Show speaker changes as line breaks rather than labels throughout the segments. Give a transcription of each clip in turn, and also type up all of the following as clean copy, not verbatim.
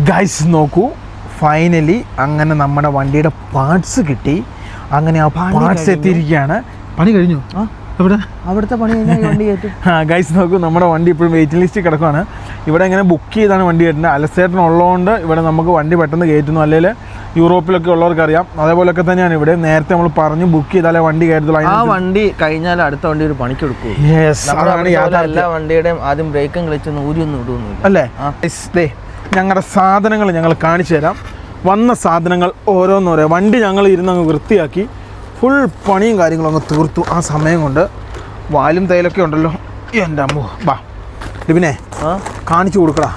Guys നോക്കൂ, finally അങ്ങനെ നമ്മുടെ വണ്ടിയുടെ പാർട്സ് കിട്ടി. അങ്ങനെ ആ പാർട്സ് എത്തിയിരിക്കുകയാണ്. പണി കഴിഞ്ഞു. എവിടെ
അവിടുത്തെ പണി കഴിഞ്ഞാൽ വണ്ടി കയറ്റും.
ഗൈസ് നോക്കൂ, നമ്മുടെ വണ്ടി ഇപ്പോഴും വെയിറ്റിംഗ് ലിസ്റ്റിൽ കിടക്കുകയാണ്. ഇവിടെ ഇങ്ങനെ ബുക്ക് ചെയ്താണ് വണ്ടി കയറ്റുന്നത്. അലസേട്ടൻ ഉള്ളതുകൊണ്ട് ഇവിടെ നമുക്ക് വണ്ടി പെട്ടെന്ന് കയറ്റുന്നു. അല്ലെങ്കിൽ യൂറോപ്പിലൊക്കെ ഉള്ളവർക്ക് അറിയാം. അതേപോലെയൊക്കെ തന്നെയാണ് ഇവിടെ. നേരത്തെ നമ്മൾ പറഞ്ഞ് ബുക്ക് ചെയ്താലേ വണ്ടി കയറ്റത്തുള്ളൂ.
ആ വണ്ടി കഴിഞ്ഞാൽ അടുത്ത വണ്ടി ഒരു പണിക്ക് കൊടുക്കും. എല്ലാ വണ്ടിയുടെയും ആദ്യം ബ്രേക്കും കളിച്ചൊന്നും ഊരിയൊന്നും ഇടുന്നില്ല
അല്ലേ. ഞങ്ങളുടെ സാധനങ്ങൾ ഞങ്ങൾ കാണിച്ചു തരാം. വന്ന സാധനങ്ങൾ ഓരോന്നോരോ വണ്ടി ഞങ്ങൾ ഇരുന്നങ്ങ് വൃത്തിയാക്കി ഫുൾ പണിയും കാര്യങ്ങളും അങ്ങ് തീർത്തു. ആ സമയം കൊണ്ട് വാലും തൈലൊക്കെ ഉണ്ടല്ലോ. എൻ്റെ അമ്മോ, ബാ ലിബിനെ കാണിച്ചു കൊടുക്കടാ.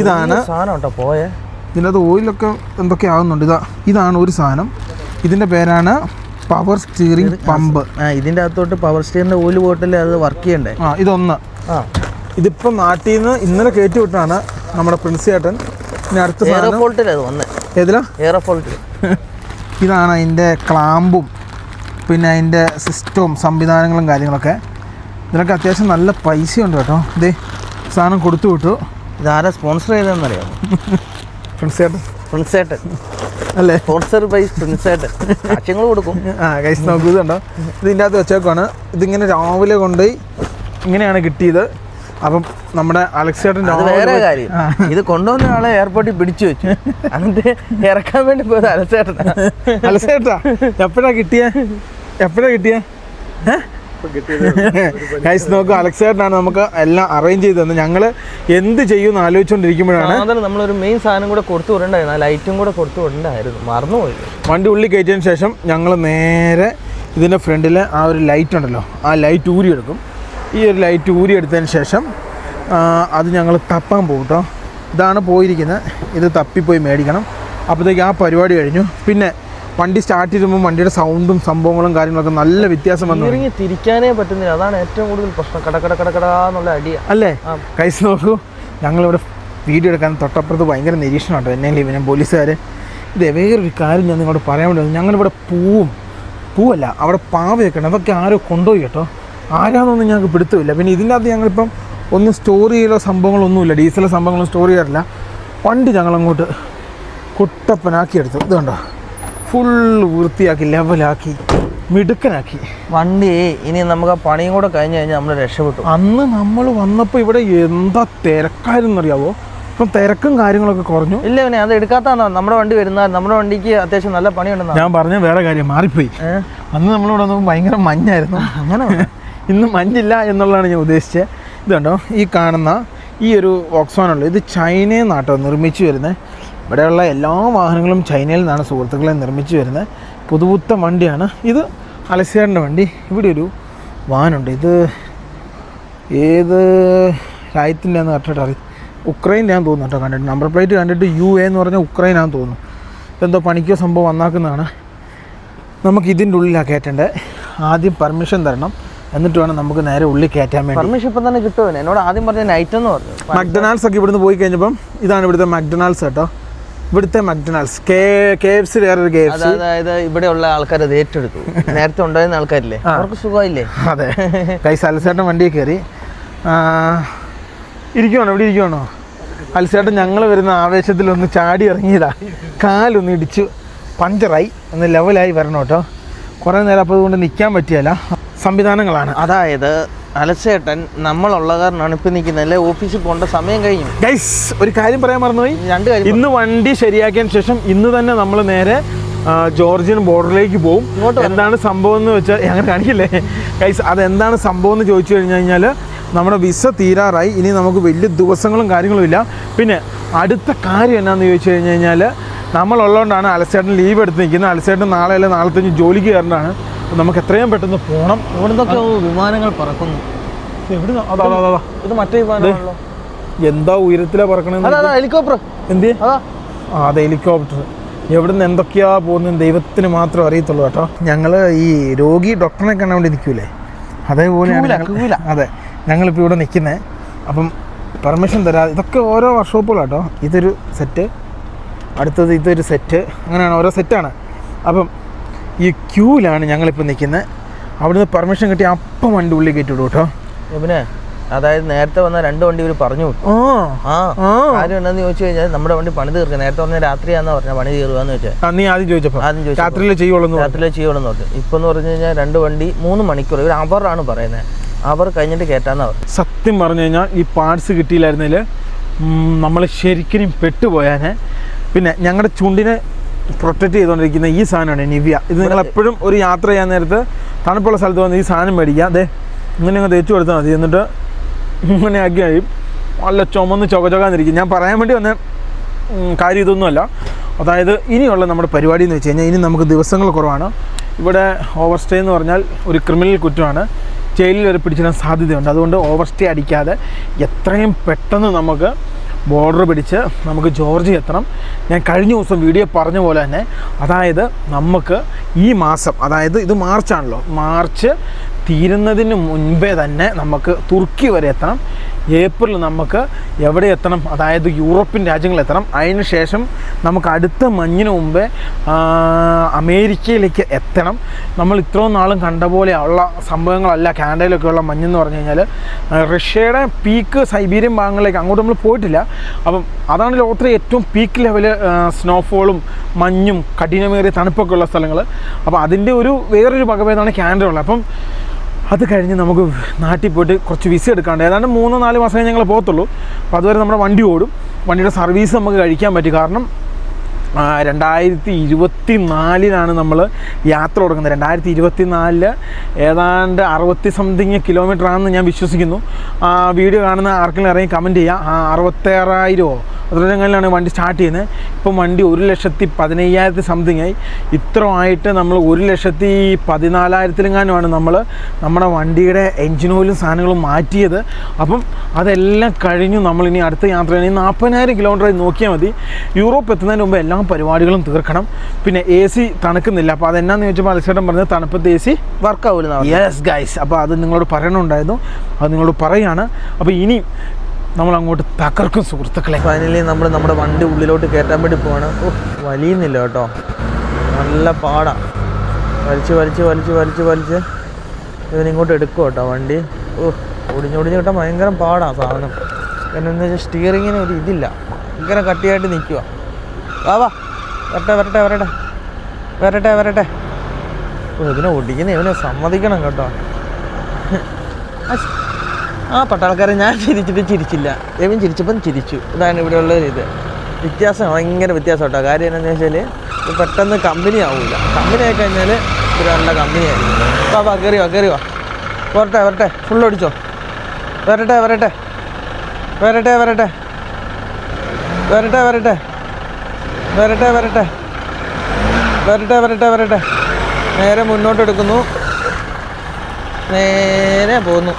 ഇതാണ്
സാധനം കേട്ടോ പോയേ.
ഇതിൻ്റെ അത് ഓയിലൊക്കെ എന്തൊക്കെ ആകുന്നുണ്ട്. ഇതാണ് ഒരു സാധനം. ഇതിൻ്റെ പേരാണ് പവർ സ്റ്റിയറിംഗ് പമ്പ്.
ഇതിൻ്റെ അകത്തോട്ട് പവർ സ്റ്റിയറിൻ്റെ ഓയിൽ പോയിട്ടല്ലേ അത് വർക്ക് ചെയ്യണ്ടേ.
ഇതൊന്ന്. ഇതിപ്പം നാട്ടിൽ നിന്ന് ഇന്നലെ കയറ്റി വിട്ടാണ് നമ്മുടെ പ്രിൻസ് ചേട്ടൻ. ഇനി അടുത്ത ഏതിലാ
എയറോഫോൾട്ട്.
ഇതാണ് അതിൻ്റെ ക്ലാമ്പും പിന്നെ അതിൻ്റെ സിസ്റ്റവും സംവിധാനങ്ങളും കാര്യങ്ങളൊക്കെ. ഇതിനൊക്കെ അത്യാവശ്യം നല്ല പൈസയുണ്ട് കേട്ടോ. ഇതേ സാധനം കൊടുത്തു വിട്ടു.
ഇതാരാ സ്പോൺസർ ചെയ്തതെന്നറിയാമോ?
പ്രിൻസ് ചേട്ടൻ അല്ലേ?
സ്പോൺസർ ബൈ പ്രിൻസ് ചേട്ടൻ. അച്ഛങ്ങൾ കൊടുക്കും.
കൈസ് നോക്കൂ, ഇതുണ്ടോ, ഇതിൻ്റെ അകത്ത് വെച്ചേക്കാണ്. ഇതിങ്ങനെ രാവിലെ കൊണ്ടുപോയി ഇങ്ങനെയാണ് കിട്ടിയത്. അപ്പം നമ്മുടെ അലക്സേട്ടൻ്റെ
വേറെ കാര്യം, ഇത് കൊണ്ടുവന്ന ആളെ എയർപോർട്ടിൽ പിടിച്ചു വെച്ചു. എന്നിട്ട് ഇറക്കാൻ വേണ്ടി പോയത്
അലക്സേട്ടാ എപ്പോഴാ കിട്ടിയ ഗൈസ് നോക്കൂ, അലക്സേട്ടനാണ് നമുക്ക് എല്ലാം അറേഞ്ച് ചെയ്ത് തന്നെ. ഞങ്ങൾ എന്ത് ചെയ്യുമെന്ന് ആലോചിച്ചുകൊണ്ടിരിക്കുമ്പോഴാണ്
നമ്മളൊരു മെയിൻ സാധനം കൂടെ കൊടുത്തു വിടണ്ടായിരുന്നു. ആ ലൈറ്റും കൂടെ കൊടുത്തു വിടണ്ടായിരുന്നു, മറന്നുപോയി.
വണ്ടി ഉള്ളിൽ കയറ്റിയതിന് ശേഷം ഞങ്ങൾ നേരെ ഇതിൻ്റെ ഫ്രണ്ടിൽ ആ ഒരു ലൈറ്റ് ഉണ്ടല്ലോ, ആ ലൈറ്റ് ഊരിയെടുക്കും. ഈ ഒരു ലൈറ്റ് ഊരിയെടുത്തതിന് ശേഷം അത് ഞങ്ങൾ തപ്പാൻ പോകും കേട്ടോ. ഇതാണ് പോയിരിക്കുന്നത്. ഇത് തപ്പിപ്പോയി മേടിക്കണം. അപ്പോഴത്തേക്ക് ആ പരിപാടി കഴിഞ്ഞു. പിന്നെ വണ്ടി സ്റ്റാർട്ട് ചെയ്യുമ്പോൾ വണ്ടിയുടെ സൗണ്ടും സംഭവങ്ങളും കാര്യങ്ങളൊക്കെ നല്ല വ്യത്യാസം വന്നു.
തിരിക്കാനേ പറ്റുന്നില്ല. അതാണ് ഏറ്റവും കൂടുതൽ പ്രശ്നം. കടകടകടകടാന്നുള്ള അടിയ
അല്ലേ. കൈസ് നോക്കൂ, ഞങ്ങളിവിടെ വീഡിയോ എടുക്കാൻ തൊട്ടപ്പുറത്ത് ഭയങ്കര നിരീക്ഷണം കേട്ടോ. എന്നെ ഇവനെ പോലീസുകാർ. ഇത് വേറൊരു കാര്യം ഞാൻ നിങ്ങളോട് പറയാൻ വേണ്ടി, ഞങ്ങളിവിടെ പൂവല്ല അവിടെ പാവയൊക്കെ ഉണ്ട്. അതൊക്കെ ആരോ കൊണ്ടുപോയി കേട്ടോ. ആരാന്നൊന്നും ഞങ്ങൾക്ക് പിടുത്തമില്ല. പിന്നെ ഇതിൻ്റെ അകത്ത് ഞങ്ങളിപ്പം ഒന്നും സ്റ്റോർ ചെയ്യലോ സംഭവങ്ങളൊന്നുമില്ല. ഡീസൽ സംഭവങ്ങളും സ്റ്റോർ ചെയ്യാറില്ല. വണ്ടി ഞങ്ങളങ്ങോട്ട് കുട്ടപ്പനാക്കി എടുത്തു. ഇത് കണ്ടോ, ഫുള്ള് വൃത്തിയാക്കി ലെവലാക്കി മിടുക്കനാക്കി
വണ്ടി. ഇനി നമുക്ക് ആ പണിയും കൂടെ കഴിഞ്ഞ് കഴിഞ്ഞാൽ നമ്മൾ രക്ഷപ്പെട്ടു.
അന്ന് നമ്മൾ വന്നപ്പോൾ ഇവിടെ എന്താ തിരക്കാരെന്നറിയാവോ. ഇപ്പം തിരക്കും കാര്യങ്ങളൊക്കെ കുറഞ്ഞു.
ഇല്ല, പിന്നെ അത് എടുക്കാത്തതാണോ നമ്മുടെ വണ്ടി വരുന്നത്. നമ്മുടെ വണ്ടിക്ക് അത്യാവശ്യം നല്ല പണിയുണ്ടെന്ന്
ഞാൻ പറഞ്ഞ വേറെ കാര്യം മാറിപ്പോയി. അന്ന് നമ്മളിവിടെ വന്നപ്പോൾ ഭയങ്കര മഞ്ഞായിരുന്നു.
അങ്ങനെ
ഇന്ന് മഞ്ഞില്ല എന്നുള്ളതാണ് ഞാൻ ഉദ്ദേശിച്ചത്. ഇതുണ്ടോ, ഈ കാണുന്ന ഈ ഒരു വോക്സ്വാഗൺ ഇത് ചൈനയിൽ നിന്നാട്ടോ നിർമ്മിച്ചു വരുന്നത്. ഇവിടെയുള്ള എല്ലാ വാഹനങ്ങളും ചൈനയിൽ നിന്നാണ് സുഹൃത്തുക്കളെ നിർമ്മിച്ചു വരുന്നത്. പുതുപുത്തൻ വണ്ടിയാണ് ഇത്. അലക്സേട്ടൻ്റെ വണ്ടി. ഇവിടെ ഒരു വാനുണ്ട്. ഇത് ഏത് രാജ്യത്തിൻ്റെയാണെന്ന് കറക്റ്റായിട്ട് അറിയാം. ഉക്രൈൻ്റെയാന്ന് തോന്നുന്നു കേട്ടോ. കണ്ടിട്ട് നമ്പർ പ്ലേറ്റ് കണ്ടിട്ട് UA എന്ന് പറഞ്ഞാൽ ഉക്രൈനാന്ന് തോന്നുന്നു. ഇതെന്തോ പണിക്കോ സംഭവം വന്നാക്കുന്നതാണ്. നമുക്ക് ഇതിൻ്റെ ഉള്ളിലാണ് കയറ്റേണ്ടത്. ആദ്യം പെർമിഷൻ തരണം, എന്നിട്ട് വേണം നമുക്ക് നേരെ ഉള്ളിൽ കയറ്റാൻ വേണ്ടി.
പെർമിഷൻ ഇപ്പം തന്നെ കിട്ടുമോ? എന്നോട് ആദ്യം പറഞ്ഞ നൈറ്റ് എന്ന് പറഞ്ഞു.
മക്ഡൊണാൾഡ്സ് ഒക്കെ ഇവിടുന്ന് പോയി കഴിഞ്ഞപ്പം ഇതാണ് ഇവിടുത്തെ മക്ഡൊണാൾഡ്സ് കേട്ടോ. ഇവിടുത്തെ മക്ഡൊണാൾഡ്സ്. KFC വേറൊരു KFC.
അതായത് ഇവിടെയുള്ള ആൾക്കാർ അത് ഏറ്റെടുത്തു. നേരത്തെ ഉണ്ടായിരുന്ന ആൾക്കാരില്ലേ, അവർക്ക് സുഖമായില്ലേ.
അതെ. കൈസ് അലസേട്ടൻ വണ്ടിയിൽ കയറി ഇരിക്കുവാണോ? ഇവിടെ ഇരിക്കുവാണോ? അലസേട്ടൻ ഞങ്ങൾ വരുന്ന ആവേശത്തിലൊന്ന് ചാടി ഇറങ്ങിയതാ. കാലൊന്ന് ഇടിച്ചു പഞ്ചറായി. ഒന്ന് ലെവലായി വരണം കേട്ടോ. കുറേ നേരം അപ്പോൾ അതുകൊണ്ട് നിൽക്കാൻ പറ്റിയല്ല. സംവിധാനങ്ങളാണ്.
അതായത് അലസേട്ടൻ നമ്മളുള്ള കാരണമാണ് ഇപ്പം നിൽക്കുന്നത്. അല്ലെ ഓഫീസിൽ പോകേണ്ട സമയം കഴിഞ്ഞു.
ഗൈസ് ഒരു കാര്യം പറയാൻ മറന്നുപോയി.
രണ്ട് കാര്യം.
ഇന്ന് വണ്ടി ശരിയാക്കിയതിന് ശേഷം ഇന്ന് തന്നെ നമ്മൾ നേരെ ജോർജിയൻ ബോർഡറിലേക്ക് പോകും. എന്താണ് സംഭവം എന്ന് വെച്ചാൽ അങ്ങനെ കാണിക്കില്ലേ ഗൈസ്, അതെന്താണ് സംഭവം എന്ന് ചോദിച്ചു കഴിഞ്ഞാൽ നമ്മുടെ വിസ തീരാറായി. ഇനി നമുക്ക് വലിയ ദിവസങ്ങളും കാര്യങ്ങളും ഇല്ല. പിന്നെ അടുത്ത കാര്യം എന്നാന്ന് ചോദിച്ചു കഴിഞ്ഞാൽ നമ്മളുള്ളതുകൊണ്ടാണ് അലസേട്ടൻ ലീവ് എടുത്ത് നിൽക്കുന്നത്. അലസേട്ടൻ നാളെ അല്ലെ നാളത്തെ ജോലിക്ക് കയറേണ്ടതാണ്. നമുക്ക് എത്രയും പെട്ടെന്ന് പോകണം.
ഇവിടുന്നൊക്കെ വിമാനങ്ങൾ പറക്കുന്നു.
ഇത് മറ്റേ വിമാനമാണല്ലോ. എന്താ ഉയരത്തിലാണ് പറക്കണത്?
ഹെലികോപ്റ്റർ.
എന്ത്? അതെ, ഹെലികോപ്റ്റർ. എവിടുന്ന് എന്തൊക്കെയാ പോകുന്നത് ദൈവത്തിന് മാത്രം അറിയത്തുള്ളൂ കേട്ടോ. ഞങ്ങൾ ഈ രോഗി ഡോക്ടറിനെ കാണാൻ വേണ്ടി നിൽക്കൂലേ, അതേപോലെ അതെ ഞങ്ങളിപ്പോൾ ഇവിടെ നിൽക്കുന്നത്. അപ്പം പെർമിഷൻ തരാതെ ഇതൊക്കെ ഓരോ വർക്ക്ഷോപ്പുകളാട്ടോ. ഇതൊരു സെറ്റ്, അടുത്തത് ഇതൊരു സെറ്റ്, അങ്ങനെയാണ് ഓരോ സെറ്റാണ്. അപ്പം ഈ ക്യൂവിലാണ് ഞങ്ങളിപ്പോൾ നിൽക്കുന്നത്. അവിടുന്ന് പെർമിഷൻ കിട്ടി അപ്പം വണ്ടി ഉള്ളിൽ കയറ്റി വിടും കേട്ടോ.
പിന്നെ അതായത് നേരത്തെ വന്ന 2 വണ്ടി ഇവർ പറഞ്ഞു വിട്ടു. കാര്യം എന്താണെന്ന് ചോദിച്ചു കഴിഞ്ഞാൽ നമ്മുടെ വണ്ടി പണി തീർക്കുക. നേരത്തെ പറഞ്ഞ രാത്രിയാണെന്ന് പറഞ്ഞാൽ പണി തീർക്കാന്ന് വെച്ചാൽ
നീ ആദ്യം ചോദിച്ചു രാത്രിയിലെ ചെയ്യുള്ളൂ നോക്ക്. ഇപ്പം എന്ന് പറഞ്ഞു കഴിഞ്ഞാൽ 2 വണ്ടി 3 മണിക്കൂർ ഇവർ അവറാണ് പറയുന്നത്. അവർ കഴിഞ്ഞിട്ട് കയറ്റാന്ന് അവർ. സത്യം പറഞ്ഞു കഴിഞ്ഞാൽ ഈ പാർട്സ് കിട്ടിയില്ലായിരുന്നെങ്കിൽ നമ്മൾ ശരിക്കും പെട്ടുപോയാനെ. പിന്നെ ഞങ്ങളുടെ ചുണ്ടിനെ പ്രൊട്ടക്റ്റ് ചെയ്തുകൊണ്ടിരിക്കുന്ന ഈ സാധനമാണ് നിവ്യ. ഇത് നിങ്ങളെപ്പോഴും ഒരു യാത്ര ചെയ്യാൻ നേരത്ത് തണുപ്പുള്ള സ്ഥലത്ത് വന്ന് ഈ സാധനം മേടിക്കുക. അതെ ഇങ്ങനെ അങ്ങ് തേച്ച് കൊടുത്താൽ മതി. എന്നിട്ട് ഇങ്ങനെ ആക്കി കഴിയും നല്ല ചുമന്ന് ചൊകചൊകാന്നിരിക്കും. ഞാൻ പറയാൻ വേണ്ടി വന്ന കാര്യം ഇതൊന്നുമല്ല. അതായത് ഇനിയുള്ള നമ്മുടെ പരിപാടി എന്ന് വെച്ച് കഴിഞ്ഞാൽ ഇനി നമുക്ക് ദിവസങ്ങൾ കുറവാണ്. ഇവിടെ ഓവർ സ്റ്റേ എന്ന് പറഞ്ഞാൽ ഒരു ക്രിമിനൽ കുറ്റമാണ്. ജയിലിൽ വരെ പിടിച്ചിടാൻ സാധ്യതയുണ്ട്. അതുകൊണ്ട് ഓവർ സ്റ്റേ അടിക്കാതെ എത്രയും പെട്ടെന്ന് നമുക്ക് ബോർഡർ പിടിച്ച് നമുക്ക് ജോർജിയ എത്തണം. ഞാൻ കഴിഞ്ഞ ദിവസം വീഡിയോ പറഞ്ഞ പോലെ തന്നെ അതായത് നമുക്ക് ഈ മാസം, അതായത് ഇത് മാർച്ചാണല്ലോ, മാർച്ച് തീരുന്നതിന് മുൻപേ തന്നെ നമുക്ക് തുർക്കി വരെ എത്തണം. ഏപ്രിൽ നമുക്ക് എവിടെ എത്തണം, അതായത് യൂറോപ്യൻ രാജ്യങ്ങളിൽ എത്തണം. അതിന് ശേഷം നമുക്ക് അടുത്ത മഞ്ഞിന് മുമ്പേ അമേരിക്കയിലേക്ക് എത്തണം. നമ്മൾ ഇത്രയും നാളും കണ്ട പോലെയുള്ള സംഭവങ്ങളല്ല കാനഡയിലൊക്കെയുള്ള മഞ്ഞെന്ന് പറഞ്ഞു കഴിഞ്ഞാൽ. റഷ്യയുടെ പീക്ക് സൈബീരിയൻ ഭാഗങ്ങളിലേക്ക് അങ്ങോട്ട് നമ്മൾ പോയിട്ടില്ല. അപ്പം അതാണ് ലോകത്തിലെ ഏറ്റവും പീക്ക് ലെവല് സ്നോഫോളും മഞ്ഞും കഠിനമേറിയ തണുപ്പൊക്കെ ഉള്ള സ്ഥലങ്ങൾ. അപ്പോൾ അതിൻ്റെ വേറൊരു വകഭേദമാണ് കാനഡ ഉള്ളത്. അപ്പം അത് കഴിഞ്ഞ് നമുക്ക് നാട്ടിൽ പോയിട്ട് കുറച്ച് വിസ എടുക്കാണ്ട് ഏതാണ്ട് 3-4 മാസമേ ഞങ്ങൾ പോകത്തുള്ളൂ. അപ്പോൾ അതുവരെ നമ്മുടെ വണ്ടി ഓടും. വണ്ടിയുടെ സർവീസ് നമുക്ക് കഴിക്കാൻ പറ്റും. കാരണം 2024 നമ്മൾ യാത്ര തുടങ്ങുന്നത്. 2024 ഏതാണ്ട് 60 കിലോമീറ്റർ ആണെന്ന് ഞാൻ വിശ്വസിക്കുന്നു. വീഡിയോ കാണുന്ന ആർക്കെങ്കിലും ഇറങ്ങി കമൻറ്റ് ചെയ്യുക. 66,000 അതിലാണ് വണ്ടി സ്റ്റാർട്ട് ചെയ്യുന്നത്. ഇപ്പം വണ്ടി 1,15,000 ആയി. ഇത്ര ആയിട്ട് നമ്മൾ 1,14,000 നമ്മൾ നമ്മുടെ വണ്ടിയുടെ എൻജിൻ ഓയിലും സാധനങ്ങളും മാറ്റിയത്. അപ്പം അതെല്ലാം കഴിഞ്ഞു നമ്മളിനി അടുത്ത യാത്ര 40,000 കിലോമീറ്റർ നോക്കിയാൽ മതി. യൂറോപ്പ് എത്തുന്നതിന് മുമ്പ് എല്ലാ പരിപാടികളും തീർക്കണം. പിന്നെ AC തണുക്കുന്നില്ല. അപ്പോൾ അതെന്നാന്ന് ചോദിച്ചപ്പോൾ അലക്സേട്ടൻ പറഞ്ഞത് തണുപ്പത്ത് AC വർക്കാവില്ല. യെസ് ഗൈസ്, അപ്പോൾ അത് നിങ്ങളോട് പറയണമുണ്ടായിരുന്നു. അത് നിങ്ങളോട് പറയുകയാണ്. അപ്പോൾ ഇനി നമ്മളങ്ങോട്ട് തകർക്കും സുഹൃത്തുക്കളെ.
ഫൈനലി നമ്മൾ നമ്മുടെ വണ്ടി ഉള്ളിലോട്ട് കയറ്റാൻ വേണ്ടി പോവാണ്. വലിയുന്നില്ല കേട്ടോ, നല്ല പാടാണ്. വലിച്ച് ഇവനിങ്ങോട്ട് എടുക്കും കേട്ടോ വണ്ടി. ഒടിഞ്ഞൊടിഞ്ഞ് കിട്ടാൻ ഭയങ്കര പാടാണ് സാധനം. കാരണം എന്താ വെച്ചാൽ സ്റ്റിയറിങ്ങിന് ഒരു ഇതില്ല, ഭയങ്കര കട്ടിയായിട്ട് നിൽക്കുക. വാ വരട്ടെ. ഇതിനെ ഒടിക്കുന്ന ഇവനെ സമ്മതിക്കണം കേട്ടോ. പട്ടാൾക്കാരെ ഞാൻ ചിരിച്ചില്ല, ഇവൻ ചിരിച്ചപ്പം ചിരിച്ചു. ഇതാണ് ഇവിടെയുള്ള ഇത് വ്യത്യാസം, ഭയങ്കര വ്യത്യാസം കേട്ടോ. കാര്യം എന്താണെന്ന് വെച്ചാൽ ഇത് പെട്ടെന്ന് കമ്പനി ആവില്ല. കമ്പനി ആയി കഴിഞ്ഞാൽ ഒരു നല്ല കമ്പനി ആയിരിക്കും. വാ കയറി വാ വരട്ടെ ഫുള്ളടിച്ചോ. വരട്ടെ നേരെ മുന്നോട്ട് എടുക്കുന്നു, നേരെ പോകുന്നു.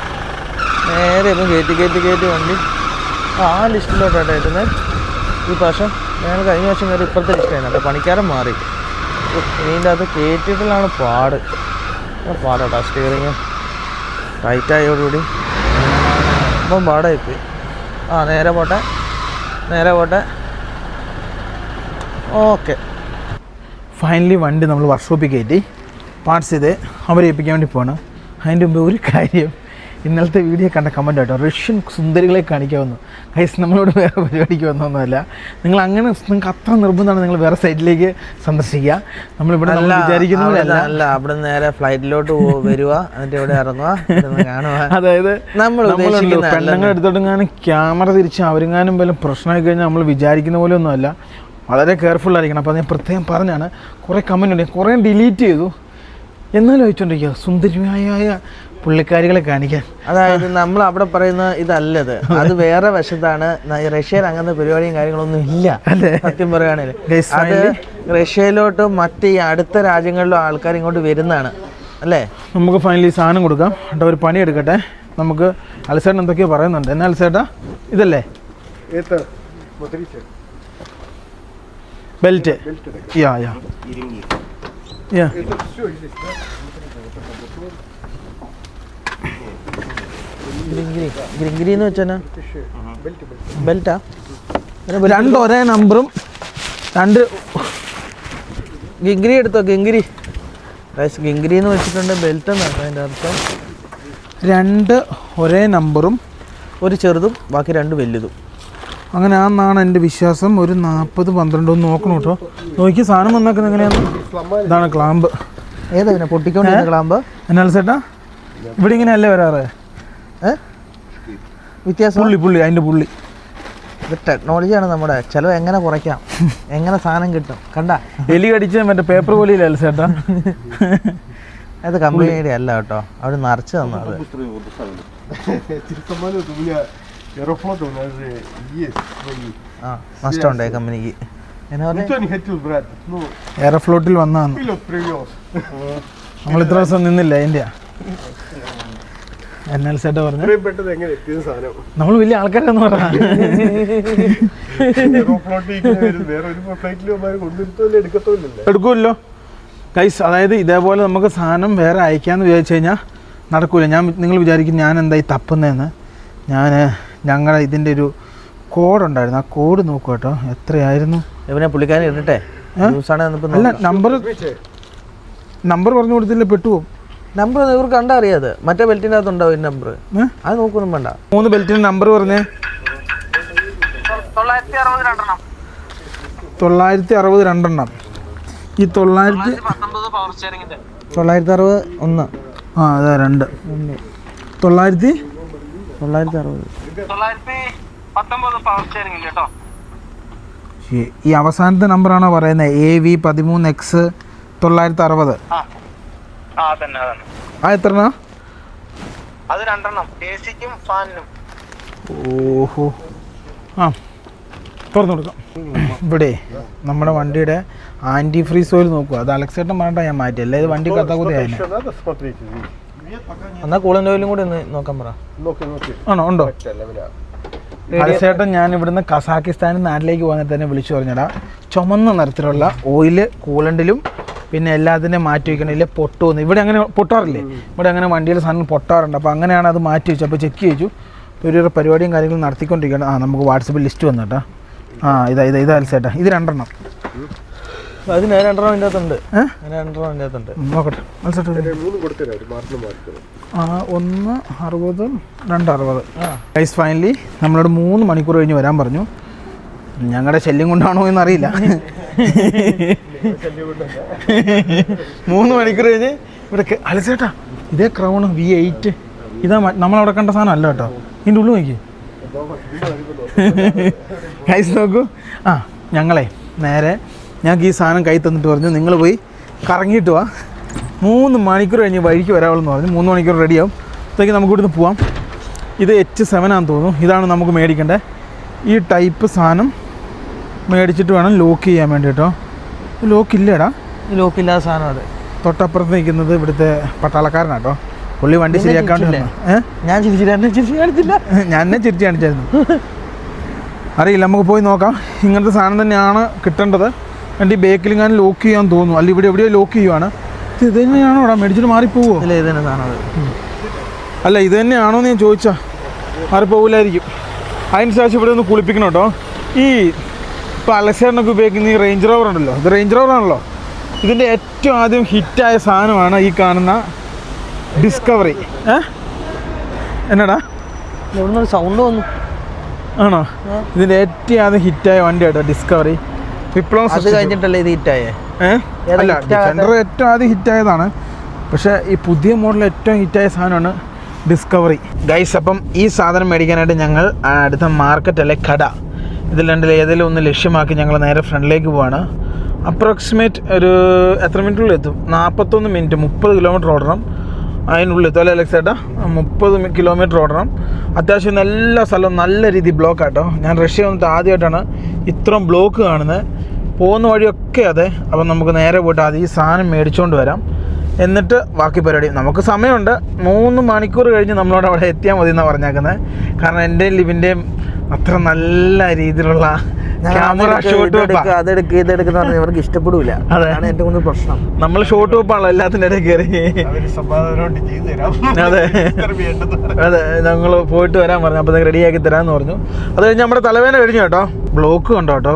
നേരെ ഇപ്പം കയറ്റി വണ്ടി ലിസ്റ്റിലോട്ടാണ് എത്തുന്നത്. ഈ പ്രാവശ്യം ഞങ്ങൾ കഴിഞ്ഞ വർഷം കയറി ഇപ്പോഴത്തെ ലിസ്റ്റായിരുന്നു കേട്ടോ. പണിക്കാരൻ മാറി. ഇതിൻ്റെ അത് കയറ്റിയിട്ടാണ് പാടാട്ടോ. സ്റ്റിയറിങ് ടൈറ്റായോടുകൂടി അപ്പം പാടായിപ്പോയി. നേരെ പോട്ടെ. ഓക്കെ,
ഫൈനലി വണ്ടി നമ്മൾ വർക്ക്ഷോപ്പിൽ കയറ്റി പാർട്സ് ചെയ്ത് അവരെ ഏൽപ്പിക്കാൻ വേണ്ടി പോകണം. അതിൻ്റെ മുമ്പ് ഒരു കാര്യം, ഇന്നലത്തെ വീഡിയോ കണ്ട കമൻറ്റ് കേട്ടോ, റഷ്യൻ സുന്ദരികളെ കാണിക്കാമെന്ന്. ഗൈസ്, നമ്മളോട് വേറെ പരിപാടിക്ക് വന്നൊന്നുമല്ല. നിങ്ങൾക്ക് അത്ര നിർബന്ധമാണ് നിങ്ങൾ വേറെ സൈറ്റിലേക്ക് സന്ദർശിക്കുക. നമ്മളിവിടെ വിചാരിക്കുന്നതല്ല.
അവിടെ നേരെ ഫ്ലൈറ്റിലോട്ട് വരിക, എന്നിട്ട് ഇവിടെ ഇറങ്ങുക, കാണുക.
അതായത് പെണ്ണുങ്ങൾ എടുത്തോട്ടെങ്ങാനും ക്യാമറ തിരിച്ച് അവരെങ്ങാനും വല്ല പ്രശ്നമായി കഴിഞ്ഞാൽ നമ്മൾ വിചാരിക്കുന്ന പോലെ ഒന്നുമല്ല. വളരെ കെയർഫുൾ ആയിരിക്കണം. അപ്പോൾ ഞാൻ പ്രത്യേകം പറഞ്ഞാണ്. കുറേ കമൻറ്റ് ഉണ്ട്, കുറേ ഡിലീറ്റ് ചെയ്തു. എന്നാലും വെച്ചോണ്ടിരിക്കുക സുന്ദരിയായ പുള്ളിക്കാരികളെ കാണിക്കാൻ.
അതായത് നമ്മൾ അവിടെ പറയുന്ന ഇതല്ലത്, അത് വേറെ വശത്താണ്. റഷ്യയിൽ അങ്ങനത്തെ പരിപാടിയും കാര്യങ്ങളൊന്നും ഇല്ല സത്യം പറയുകയാണെങ്കിൽ. അത് റഷ്യയിലോട്ട് മറ്റ് അടുത്ത രാജ്യങ്ങളിലും ആൾക്കാർ ഇങ്ങോട്ട് വരുന്നതാണ് അല്ലേ.
നമുക്ക് ഫൈനലി സാധനം കൊടുക്കാം കേട്ടോ. ഒരു പണി എടുക്കട്ടെ. നമുക്ക് അലസേട്ടൻ എന്തൊക്കെയോ പറയുന്നുണ്ട്. എന്നാ അലസേട്ടാ ഇതല്ലേ ബെൽറ്റ്? യാ
ഗ്രിങ്കിരി എന്ന് വെച്ചാ ബെൽറ്റാ?
2 ഒരേ നമ്പറും 2
ഗിങ്കിരി എടുത്തോ. ഗിങ്കിരി എന്ന് വെച്ചിട്ടുണ്ട് ബെൽറ്റ് എന്നാണ് അതിൻ്റെ അർത്ഥം.
2 ഒരേ നമ്പറും
ഒരു ചെറുതും ബാക്കി 2 വലുതും.
അങ്ങനെ ആണെന്നാണ് എൻ്റെ വിശ്വാസം. ഒരു 40-12 ഒന്ന് നോക്കണം കേട്ടോ. നോക്കി സാധനം വന്നേക്കുന്നത് എങ്ങനെയാണ്? ഇതാണ് ക്ലാമ്പ്.
ഏതാ പിന്നെ പൊട്ടിക്കൊണ്ടിരുന്ന ക്ലാമ്പ്?
എന്നാൽ ചേട്ടാ ഇവിടെ ഇങ്ങനെ അല്ലേ വരാറ്?
വ്യത്യാസം
പുള്ളി അതിൻ്റെ പുള്ളി.
ഇത് ടെക്നോളജിയാണ് നമ്മുടെ. ചിലവ് എങ്ങനെ കുറയ്ക്കാം, എങ്ങനെ സാധനം കിട്ടും. കണ്ട
എലി കടിച്ച മറ്റേ പേപ്പർ പോലെയില്ല ചേട്ടാ.
അത് കമ്പനിയുടെ അല്ല കേട്ടോ, അവർ നിറച്ച് തന്നത്. നഷ്ടമുണ്ടേ കമ്പനിക്ക്.
എയറോഫ്ലോട്ടിൽ വന്നതാണ്. നമ്മൾ ഇത്ര ദിവസം നിന്നില്ല അതിൻ്റെ. എന്നാൽ ചേട്ടാ പറഞ്ഞു നമ്മൾ വലിയ ആൾക്കാരെന്ന് പറഞ്ഞാൽ എടുക്കുമല്ലോ ഗൈസ്. അതായത് ഇതേപോലെ നമുക്ക് സാധനം വേറെ അയക്കാമെന്ന് വിചാരിച്ചു കഴിഞ്ഞാൽ നടക്കൂല. നിങ്ങൾ വിചാരിക്കും ഞാൻ എന്തായി തപ്പുന്നതെന്ന്. ഞങ്ങളുടെ ഇതിൻ്റെ ഒരു കോഡുണ്ടായിരുന്നു, ആ കോഡ് നോക്കുക കേട്ടോ. എത്രയായിരുന്നു
ഇവനെ പുള്ളിക്കാരൻ ഇടട്ടെ?
അല്ല, നമ്പർ പറഞ്ഞു കൊടുത്തില്ല, പെട്ടുപോകും.
നമ്പർ ഇവർക്ക് കണ്ടറിയാത്. മറ്റേ ബെൽറ്റിൻ്റെ അകത്തുണ്ടാവും ഈ നമ്പർ. അത് നോക്കൊന്നും വേണ്ട.
3 ബെൽറ്റിന് നമ്പർ പറഞ്ഞേ. 960 രണ്ടെണ്ണം. ഈ
961.
ആ അതെ 2. 960 ഈ അവസാനത്തെ നമ്പറാണോ പറയുന്നത്? AV13X 960. ആ എത്ര?
അത് 2 എസിക്കും ഫാനിനും.
ഓഹോ, ആ തുറന്നു കൊടുക്കാം. ഇവിടെ നമ്മുടെ വണ്ടിയുടെ ആൻറ്റി ഫ്രീസ് ഓയിൽ നോക്കുക. അത് അലക്സേട്ടൻ പറഞ്ഞിട്ടാണ് ഞാൻ മാറ്റി. അല്ല ഇത് വണ്ടി കത്താകുതയായിരുന്നു.
എന്നാൽ കൂളൻ്റ് ഓയിലും കൂടി ഒന്ന് നോക്കാൻ പറ.
ആണോ? ഉണ്ടോ? അലക്സേട്ടൻ ഞാൻ ഇവിടുന്ന് കസാക്കിസ്ഥാനിൽ നാട്ടിലേക്ക് പോകാൻ തന്നെ വിളിച്ചു പറഞ്ഞടാ, ചുമന്ന നിറത്തിലുള്ള ഓയില് കൂളണ്ടിലും പിന്നെ എല്ലാത്തിൻ്റെയും മാറ്റി വയ്ക്കണം, ഇല്ലേ പൊട്ടുമെന്ന്. ഇവിടെ അങ്ങനെ പൊട്ടാറില്ലേ? ഇവിടെ അങ്ങനെ വണ്ടിയിൽ സാധനം പൊട്ടാറുണ്ട്. അപ്പോൾ അങ്ങനെയാണ് അത് മാറ്റി വെച്ചു. അപ്പോൾ ചെക്ക് ചെയ്തു. ഒരു പരിപാടിയും കാര്യങ്ങളും നടത്തിക്കൊണ്ടിരിക്കുകയാണ്. ആ നമുക്ക് വാട്സപ്പിൽ ലിസ്റ്റ് വന്നു കേട്ടോ. ആ ഇതാ അലക്സേട്ടാ, ഇത് 2 എണ്ണം.
അതിന് 2 എണ്ണം ഇതിൻ്റെ അകത്തുണ്ട്. 2 എണ്ണം ഇതിൻ്റെ അകത്തുണ്ട്.
നോക്കട്ടെ അലക്സേട്ടാ. 1 60 2 60. ഗൈസ് ഫൈനലി നമ്മളോട് 3 മണിക്കൂർ കഴിഞ്ഞ് വരാൻ പറഞ്ഞു. ഞങ്ങളുടെ ശല്യം കൊണ്ടാണോ എന്നറിയില്ല. 3 മണിക്കൂർ കഴിഞ്ഞ് ഇവിടെ അലക്സേട്ടാ ഇതേ ക്രൗൺ V8 ഇതാ നമ്മളവിടെ കണ്ട സാധനം അല്ല കേട്ടോ. ഇതിൻ്റെ ഉള്ളു നോക്കി ഗൈസ് നോക്കൂ. ആ ഞങ്ങളെ നേരെ ഞങ്ങൾക്ക് ഈ സാധനം കൈ തന്നിട്ട് പറഞ്ഞു നിങ്ങൾ പോയി കറങ്ങിയിട്ട് വാ, 3 മണിക്കൂർ കഴിഞ്ഞ് വഴിക്ക് വരാവുള്ളെന്ന് പറഞ്ഞു. 3 മണിക്കൂർ റെഡിയാവും. അപ്പോഴത്തേക്ക് നമുക്ക് ഇവിടുന്ന് പോവാം. ഇത് H7 ആണെന്ന് തോന്നുന്നു. ഇതാണ് നമുക്ക് മേടിക്കേണ്ടത്. ഈ ടൈപ്പ് സാധനം മേടിച്ചിട്ട് വേണം ലോക്ക് ചെയ്യാൻ വേണ്ടി കേട്ടോ. ലോക്കില്ലേടാ?
ലോക്കില്ലാത്ത സാധനം. അത്
തൊട്ടപ്പുറത്ത് നിൽക്കുന്നത് ഇവിടുത്തെ പട്ടാളക്കാരനാട്ടോ. പുള്ളി വണ്ടി ശരിയാക്കാണ്ട്
ഞാൻ ചിരിച്ചു കാണിച്ചില്ല.
ഞാൻ എന്നെ ചിരിച്ച് കാണിച്ചായിരുന്നു. അറിയില്ല, നമുക്ക് പോയി നോക്കാം. ഇങ്ങനത്തെ സാധനം തന്നെയാണ് കിട്ടേണ്ടത്. വണ്ടി ബേക്കിലിങ്ങാനും ലോക്ക് ചെയ്യാൻ തോന്നുന്നു. അല്ല ഇവിടെ എവിടെയോ ലോക്ക് ചെയ്യുവാണ്. ഇത് തന്നെയാണോ ഇവിടെ മേടിച്ചിട്ട് മാറിപ്പോവോ?
ഇല്ല, ഇത് തന്നെ സാധനം.
അല്ല ഇത് തന്നെയാണോ എന്ന് ഞാൻ ചോദിച്ചാൽ മാറിപ്പോവില്ലായിരിക്കും. അതിന് ശേഷം ഇവിടെ ഒന്ന് കുളിപ്പിക്കണം കേട്ടോ. ഈ ഇപ്പോൾ അലക്സേട്ടനൊക്കെ ഉപയോഗിക്കുന്ന ഈ റേഞ്ച് റോവർ ഉണ്ടല്ലോ, ഇത് റേഞ്ച് റോവർ ആണല്ലോ. ഇതിൻ്റെ ഏറ്റവും ആദ്യം ഹിറ്റായ സാധനമാണ് ഈ കാണുന്ന ഡിസ്കവറി. എന്നാടാ
ഇവിടുന്ന് സൗണ്ട് വന്നു?
ആണോ? ഇതിൻ്റെ ഏറ്റവും ആദ്യം ഹിറ്റായ വണ്ടി കേട്ടോ ഡിസ്കവറി. വിപ്ലവം
കഴിഞ്ഞിട്ടല്ലേ ഇത് ഹിറ്റായേ?
അല്ല, ഡിഫൻഡർ ഏറ്റവും ആദ്യം ഹിറ്റായതാണ്. പക്ഷേ ഈ പുതിയ മോഡൽ ഏറ്റവും ഹിറ്റായ സാധനമാണ് ഡിസ്കവറി. ഗൈസ്, അപ്പം ഈ സാധനം മേടിക്കാനായിട്ട് ഞങ്ങൾ അടുത്ത മാർക്കറ്റ് അല്ലെ കട, ഇതിൽ രണ്ടിൽ ഏതെങ്കിലും ഒന്ന് ലക്ഷ്യമാക്കി ഞങ്ങൾ നേരെ ഫ്രണ്ടിലേക്ക് പോവാണ്. അപ്രോക്സിമേറ്റ് ഒരു എത്ര മിനിറ്റുള്ളിൽ എത്തും? 41 മിനിറ്റ്, 30 കിലോമീറ്റർ ഓടണം. അതിനുള്ളിൽ എത്തും അല്ലേ അലക്സേട്ടാ? 30 കിലോമീറ്റർ ഓടണം. അത്യാവശ്യം എല്ലാ സ്ഥലവും നല്ല രീതിയിൽ ബ്ലോക്ക് ആട്ടോ. ഞാൻ റഷ്യ വന്നിട്ട് ആദ്യമായിട്ടാണ് ഇത്രയും ബ്ലോക്ക് കാണുന്നത്. പോകുന്ന വഴിയൊക്കെ അതെ. അപ്പം നമുക്ക് നേരെ പോയിട്ട് ആദ്യം ഈ സാധനം മേടിച്ചുകൊണ്ട് വരാം. എന്നിട്ട് ബാക്കി പരിപാടി. നമുക്ക് സമയമുണ്ട്. 3 മണിക്കൂർ കഴിഞ്ഞ് നമ്മളോട് അവിടെ എത്തിയാൽ മതി എന്നാണ് പറഞ്ഞേക്കുന്നത്. കാരണം എൻ്റെയും ലിവിൻ്റെയും അത്ര നല്ല രീതിയിലുള്ള ക്യാമറ ഷോട്ട്
ഇതെടുക്കുന്ന ഇവർക്ക് ഇഷ്ടപ്പെടില്ല. അതാണ് എൻ്റെ കൊണ്ട് പ്രശ്നം.
നമ്മൾ ഷോട്ട് വെപ്പാണല്ലോ എല്ലാത്തിൻ്റെ ഇടയിൽ കയറി. അതെ അതെ, ഞങ്ങൾ പോയിട്ട് വരാൻ പറഞ്ഞു. അപ്പോഴത്തേക്ക് റെഡിയാക്കി തരാമെന്ന് പറഞ്ഞു. അത് കഴിഞ്ഞ് നമ്മുടെ തലവേദന കഴിഞ്ഞു കേട്ടോ. ബ്ലോക്ക് കണ്ടോ കേട്ടോ,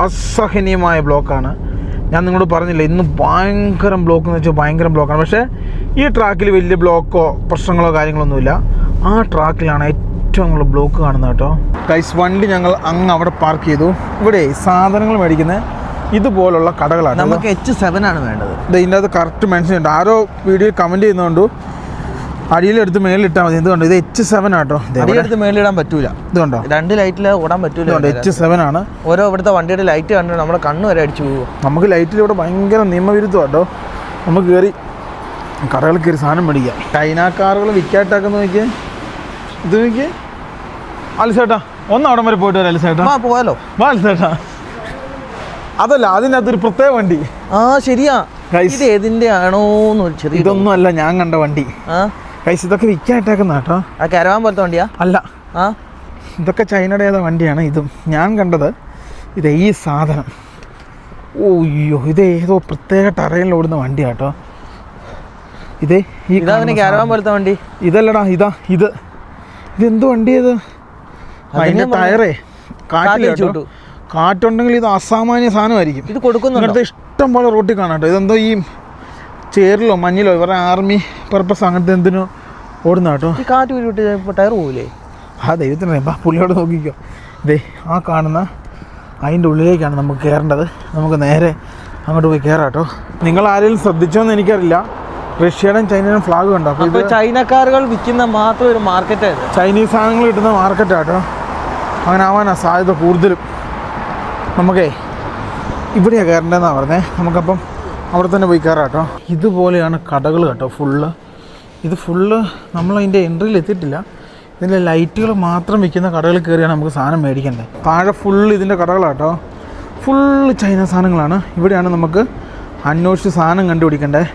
അസഹനീയമായ ബ്ലോക്കാണ്. ഞാൻ നിങ്ങളോട് പറഞ്ഞില്ല ഇന്ന് ഭയങ്കര ബ്ലോക്ക് എന്ന് വെച്ചാൽ ഭയങ്കര ബ്ലോക്കാണ്. പക്ഷേ ഈ ട്രാക്കിൽ വലിയ ബ്ലോക്കോ പ്രശ്നങ്ങളോ കാര്യങ്ങളൊന്നുമില്ല. ആ ട്രാക്കിലാണ് ഏറ്റവും കൂടുതൽ ബ്ലോക്ക് കാണുന്നത് കേട്ടോ. ഗൈസ് വണ്ടി ഞങ്ങൾ അങ്ങ് അവിടെ പാർക്ക് ചെയ്തു. ഇവിടെ സാധനങ്ങൾ മേടിക്കുന്ന ഇതുപോലുള്ള കടകളാണ്.
നമുക്ക് H7 ആണ് വേണ്ടത്.
ഇതിൻ്റെ അത് കറക്റ്റ് മെൻഷൻ ഉണ്ട്. ആരോ വീഡിയോ കമൻറ്റ് ചെയ്യുന്നതുകൊണ്ട് അടിയിലെടുത്ത് മേളിലിട്ടാൽ മതി. എന്തുകൊണ്ട് ഇത് H7 ആട്ടോ.
അടിയിലെടുത്ത് മേളിലിടാൻ പറ്റൂല.
ഇതുകൊണ്ടോ
2 ലൈറ്റിൽ ഓടാൻ പറ്റൂല.
H7 ആണ്.
ഓരോ ഇവിടുത്തെ വണ്ടിയുടെ ലൈറ്റ് കണ്ടു നമ്മുടെ കണ്ണ് വരെ അടിച്ചു പോകും.
നമുക്ക് ലൈറ്റിലൂടെ ഭയങ്കര നിയമവിരുദ്ധം കേട്ടോ. നമുക്ക് കയറി കടകളിൽ കയറി സാധനം മേടിക്കാം. ചൈന കാറുകൾ വിൽക്കാട്ടാക്കുന്ന നോക്കിയേ. ഇത് നോക്കിയേ അലിസേട്ടാ, ഒന്ന് അവിടെ വരെ പോയിട്ട് വരാം അലിസേട്ടാ.
പോയാലോ?
വാ അലിസേട്ടാ. അതല്ല, അതിനകത്തൊരു പ്രത്യേക വണ്ടി.
ശരിയാ. ഇത് ഏതിന്റെ ആണോ?
ഇതൊന്നും അല്ല ഞാൻ കണ്ട വണ്ടി. കൈസ് ഇതൊക്കെ വിൽക്കാട്ടാക്കുന്ന കേട്ടോ.
കരവാൻ പോലത്തെ വണ്ടിയാ? അല്ല,
ഇതൊക്കെ ചൈനയുടെ ഏതാ വണ്ടിയാണ്. ഇതും ഞാൻ കണ്ടത് ഇത് ഈ സാധനം. ഓയ്യോ, ഇത് ഏതോ പ്രത്യേക ടറയിൽ ഓടുന്ന വണ്ടി കേട്ടോ. ഇതേ ഈ
കരവാൻ പോലത്തെ വണ്ടി
ഇതല്ലടാ. ഇതെന്ത് വണ്ടി? ഇത് അതിന്റെ ടയറേ കാറ്റിൽ കാറ്റുണ്ടെങ്കിൽ ഇത് അസാമാന്യ സാധനമായിരിക്കും.
ഇത് കൊടുക്കുന്നുണ്ട്.
ഇഷ്ടം പോലെ റോട്ടിൽ കാണാം കേട്ടോ. ഇതെന്തോ ഈ ചേറിലോ മഞ്ഞിലോ ഇവരുടെ ആർമി പർപ്പസ് അങ്ങനത്തെ എന്തിനോ ഓടുന്ന കേട്ടോ.
ഈ കാറ്റ് വിട്ട് ടയർ പോകില്ലേ?
ദൈവത്തിന് അറിയാം. പുള്ളിയോട് നോക്കിക്കോ. ഇതേ ആ കാണുന്ന അതിൻ്റെ ഉള്ളിലേക്കാണ് നമുക്ക് കയറേണ്ടത്. നമുക്ക് നേരെ അങ്ങോട്ട് പോയി കയറാം കേട്ടോ. നിങ്ങൾ ആരെങ്കിലും ശ്രദ്ധിച്ചോന്ന് എനിക്കറിയില്ല, റഷ്യയുടെയും ചൈനയുടെയും ഫ്ലാഗ് കണ്ടോ. അപ്പോൾ ഇത്
ചൈനക്കാരുകൾ വിൽക്കുന്ന മാത്രം ഒരു മാർക്കറ്റാണ്.
ചൈനീസ് സാധനങ്ങൾ കിട്ടുന്ന മാർക്കറ്റാട്ടോ. അങ്ങനെ ആവാനാണ് സാധ്യത കൂടുതലും. നമുക്കേ ഇവിടെയാണ് കയറേണ്ടതെന്നാണ് പറഞ്ഞത്. നമുക്കപ്പം അവിടെ തന്നെ പോയി കയറാം കേട്ടോ. ഇതുപോലെയാണ് കടകൾ കേട്ടോ. ഇത് ഫുള്ള് നമ്മളതിൻ്റെ എൻട്രിയിൽ എത്തിയിട്ടില്ല. ഇതിൻ്റെ ലൈറ്റുകൾ മാത്രം വിൽക്കുന്ന കടകളിൽ കയറിയാണ് നമുക്ക് സാധനം മേടിക്കേണ്ടത്. താഴെ ഫുള്ള് ഇതിൻ്റെ കടകളാട്ടോ. ഫുള്ള് ചൈന സാധനങ്ങളാണ്. ഇവിടെയാണ് നമുക്ക് അന്വേഷിച്ച് സാധനം കണ്ടുപിടിക്കേണ്ടത്.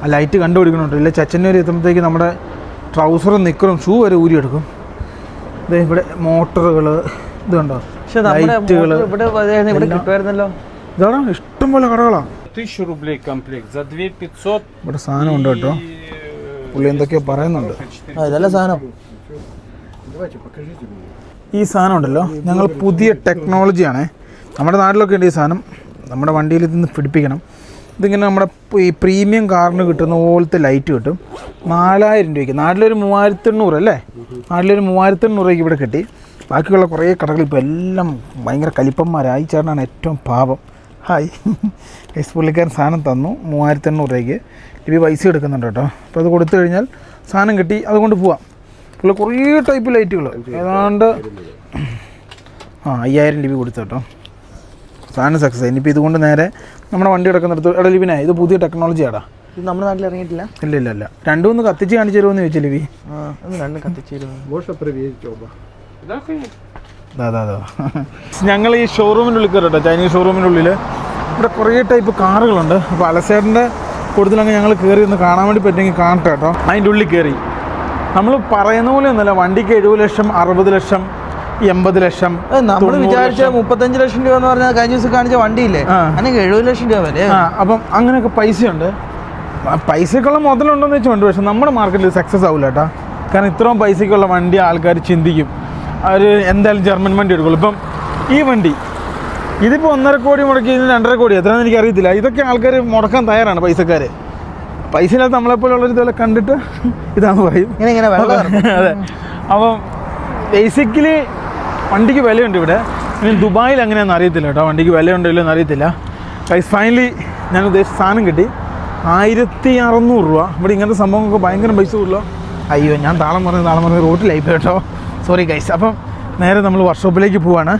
ആ ലൈറ്റ് കണ്ടുപിടിക്കണുണ്ട്. ഇല്ല ചച്ചന്നൂർ എത്തുമ്പോഴത്തേക്ക് നമ്മുടെ ട്രൗസറും നിക്കറും ഷൂ വരെ ഊരിയെടുക്കും. ഇത് ഇവിടെ മോട്ടറുകൾ ഇത് കണ്ടോ, ലൈറ്റുകൾ. ഇതാണ് ഇഷ്ടംപോലെ കടകളാണ്.
1000 рублей комплект, за 2500.
ഇവിടെ സാധനം ഉണ്ട് കേട്ടോ. പുള്ളി എന്തൊക്കെയോ പറയുന്നുണ്ട്.
ഇതല്ല സാധനം.
ഈ സാധനം ഉണ്ടല്ലോ, ഞങ്ങൾ പുതിയ ടെക്നോളജിയാണേ. നമ്മുടെ നാട്ടിലൊക്കെ ഉണ്ട് ഈ സാധനം. നമ്മുടെ വണ്ടിയിൽ ഇതിന്ന് പിടിപ്പിക്കണം. ഇതിങ്ങനെ നമ്മുടെ ഈ പ്രീമിയം കാറിന് കിട്ടുന്ന പോലത്തെ ലൈറ്റ് കിട്ടും. 4000 രൂപയ്ക്ക്. നാട്ടിലൊരു 3800 അല്ലേ? നാട്ടിലൊരു 3800 രൂപയ്ക്ക് ഇവിടെ കിട്ടി. ബാക്കിയുള്ള കുറേ കടകൾ ഇപ്പോൾ എല്ലാം ഭയങ്കര കലിപ്പന്മാരായി. ചേട്ടനാണ് ഏറ്റവും പാപം. ഹായ് ഗൈസ്, പുള്ളിക്കാരൻ സാധനം തന്നു 3800 രൂപയ്ക്ക്. ലിപി പൈസ എടുക്കുന്നുണ്ട് കേട്ടോ. അപ്പോൾ അത് കൊടുത്തു കഴിഞ്ഞാൽ സാധനം കിട്ടി, അതുകൊണ്ട് പോവാം. പുള്ളി കുറേ ടൈപ്പ് ലൈറ്റുകൾ ഏതാണ്ട് 5000 ലിപി കൊടുത്തു കേട്ടോ. സാധനം സക്സസ്. ഇനിയിപ്പോൾ ഇതുകൊണ്ട് നേരെ നമ്മുടെ വണ്ടി കിടക്കുന്നിടത്ത് എടാ ലിപിനെ, ഇത് പുതിയ ടെക്നോളജിയാടാ.
ഇത് നമ്മുടെ നാട്ടിൽ ഇറങ്ങിയിട്ടില്ല.
ഇല്ല. രണ്ടുമൂന്ന് കത്തിച്ച് കാണിച്ചു തരുമോയെന്ന് ചോദിച്ചു ലിപി.
രണ്ടും കത്തിച്ച് തരുമോ?
ഞങ്ങൾ ഈ ഷോറൂമിൻ്റെ ഉള്ളിൽ കയറട്ടോ. ചൈനീസ് ഷോറൂമിൻ്റെ ഉള്ളിൽ ഇവിടെ കുറേ ടൈപ്പ് കാറുകളുണ്ട്. അപ്പോൾ അലസേറിൻ്റെ കൂടുതലങ്ങ് ഞങ്ങൾ കയറി ഒന്ന് കാണാൻ വേണ്ടി പറ്റുമെങ്കിൽ കാണട്ടെ കേട്ടോ. അതിൻ്റെ ഉള്ളിൽ കയറി നമ്മൾ പറയുന്ന പോലെ ഒന്നുമല്ല. വണ്ടിക്ക് 70 ലക്ഷം, 60 ലക്ഷം, 80 ലക്ഷം.
നമ്മൾ വിചാരിച്ച 35 ലക്ഷം രൂപ എന്ന് പറഞ്ഞാൽ കഴിഞ്ഞ ദിവസം കാണിച്ച വണ്ടിയില്ലേ, അല്ലെങ്കിൽ 70 ലക്ഷം രൂപ വരെ.
അപ്പം അങ്ങനെയൊക്കെ പൈസയുണ്ട്. പൈസക്കുള്ള മുതലുണ്ടോയെന്ന് വെച്ചുകൊണ്ട്. പക്ഷെ നമ്മുടെ മാർക്കറ്റിൽ സക്സസ് ആവില്ല കേട്ടോ. കാരണം ഇത്രയും പൈസക്കുള്ള വണ്ടി ആൾക്കാർ ചിന്തിക്കും അവർ എന്തായാലും ജർമ്മൻ വണ്ടി എടുക്കുള്ളൂ. ഇപ്പം ഈ വണ്ടി ഇതിപ്പോൾ 1.5 കോടി മുടക്കി, ഇതിന് 2.5 കോടി എത്രയാണെന്ന് എനിക്കറിയത്തില്ല. ഇതൊക്കെ ആൾക്കാർ മുടക്കാൻ തയ്യാറാണ്. പൈസക്കാർ പൈസയില്ലാത്ത നമ്മളെപ്പോലുള്ളൊരു ഇതുപോലെ കണ്ടിട്ട് ഇതാന്ന് പറയും. അതെ. അപ്പം ബേസിക്കലി വണ്ടിക്ക് വിലയുണ്ട് ഇവിടെ. ഇനി ദുബായിൽ അങ്ങനെയാണെന്ന് അറിയത്തില്ല കേട്ടോ. വണ്ടിക്ക് വിലയുണ്ടോ ഇല്ലെന്ന് അറിയത്തില്ല. ഫൈനലി ഞാൻ ഉദ്ദേശിച്ച സാധനം കിട്ടി. 1600 രൂപ. ഇവിടെ ഇങ്ങനത്തെ സംഭവങ്ങൾക്ക് ഭയങ്കര പൈസ കൂടുതലോ. അയ്യോ, ഞാൻ താളം പറഞ്ഞ് റോട്ടിലായി കേട്ടോ. Sorry guys. അപ്പം നേരെ നമ്മൾ വർക്ക്ഷോപ്പിലേക്ക് പോവാണ്.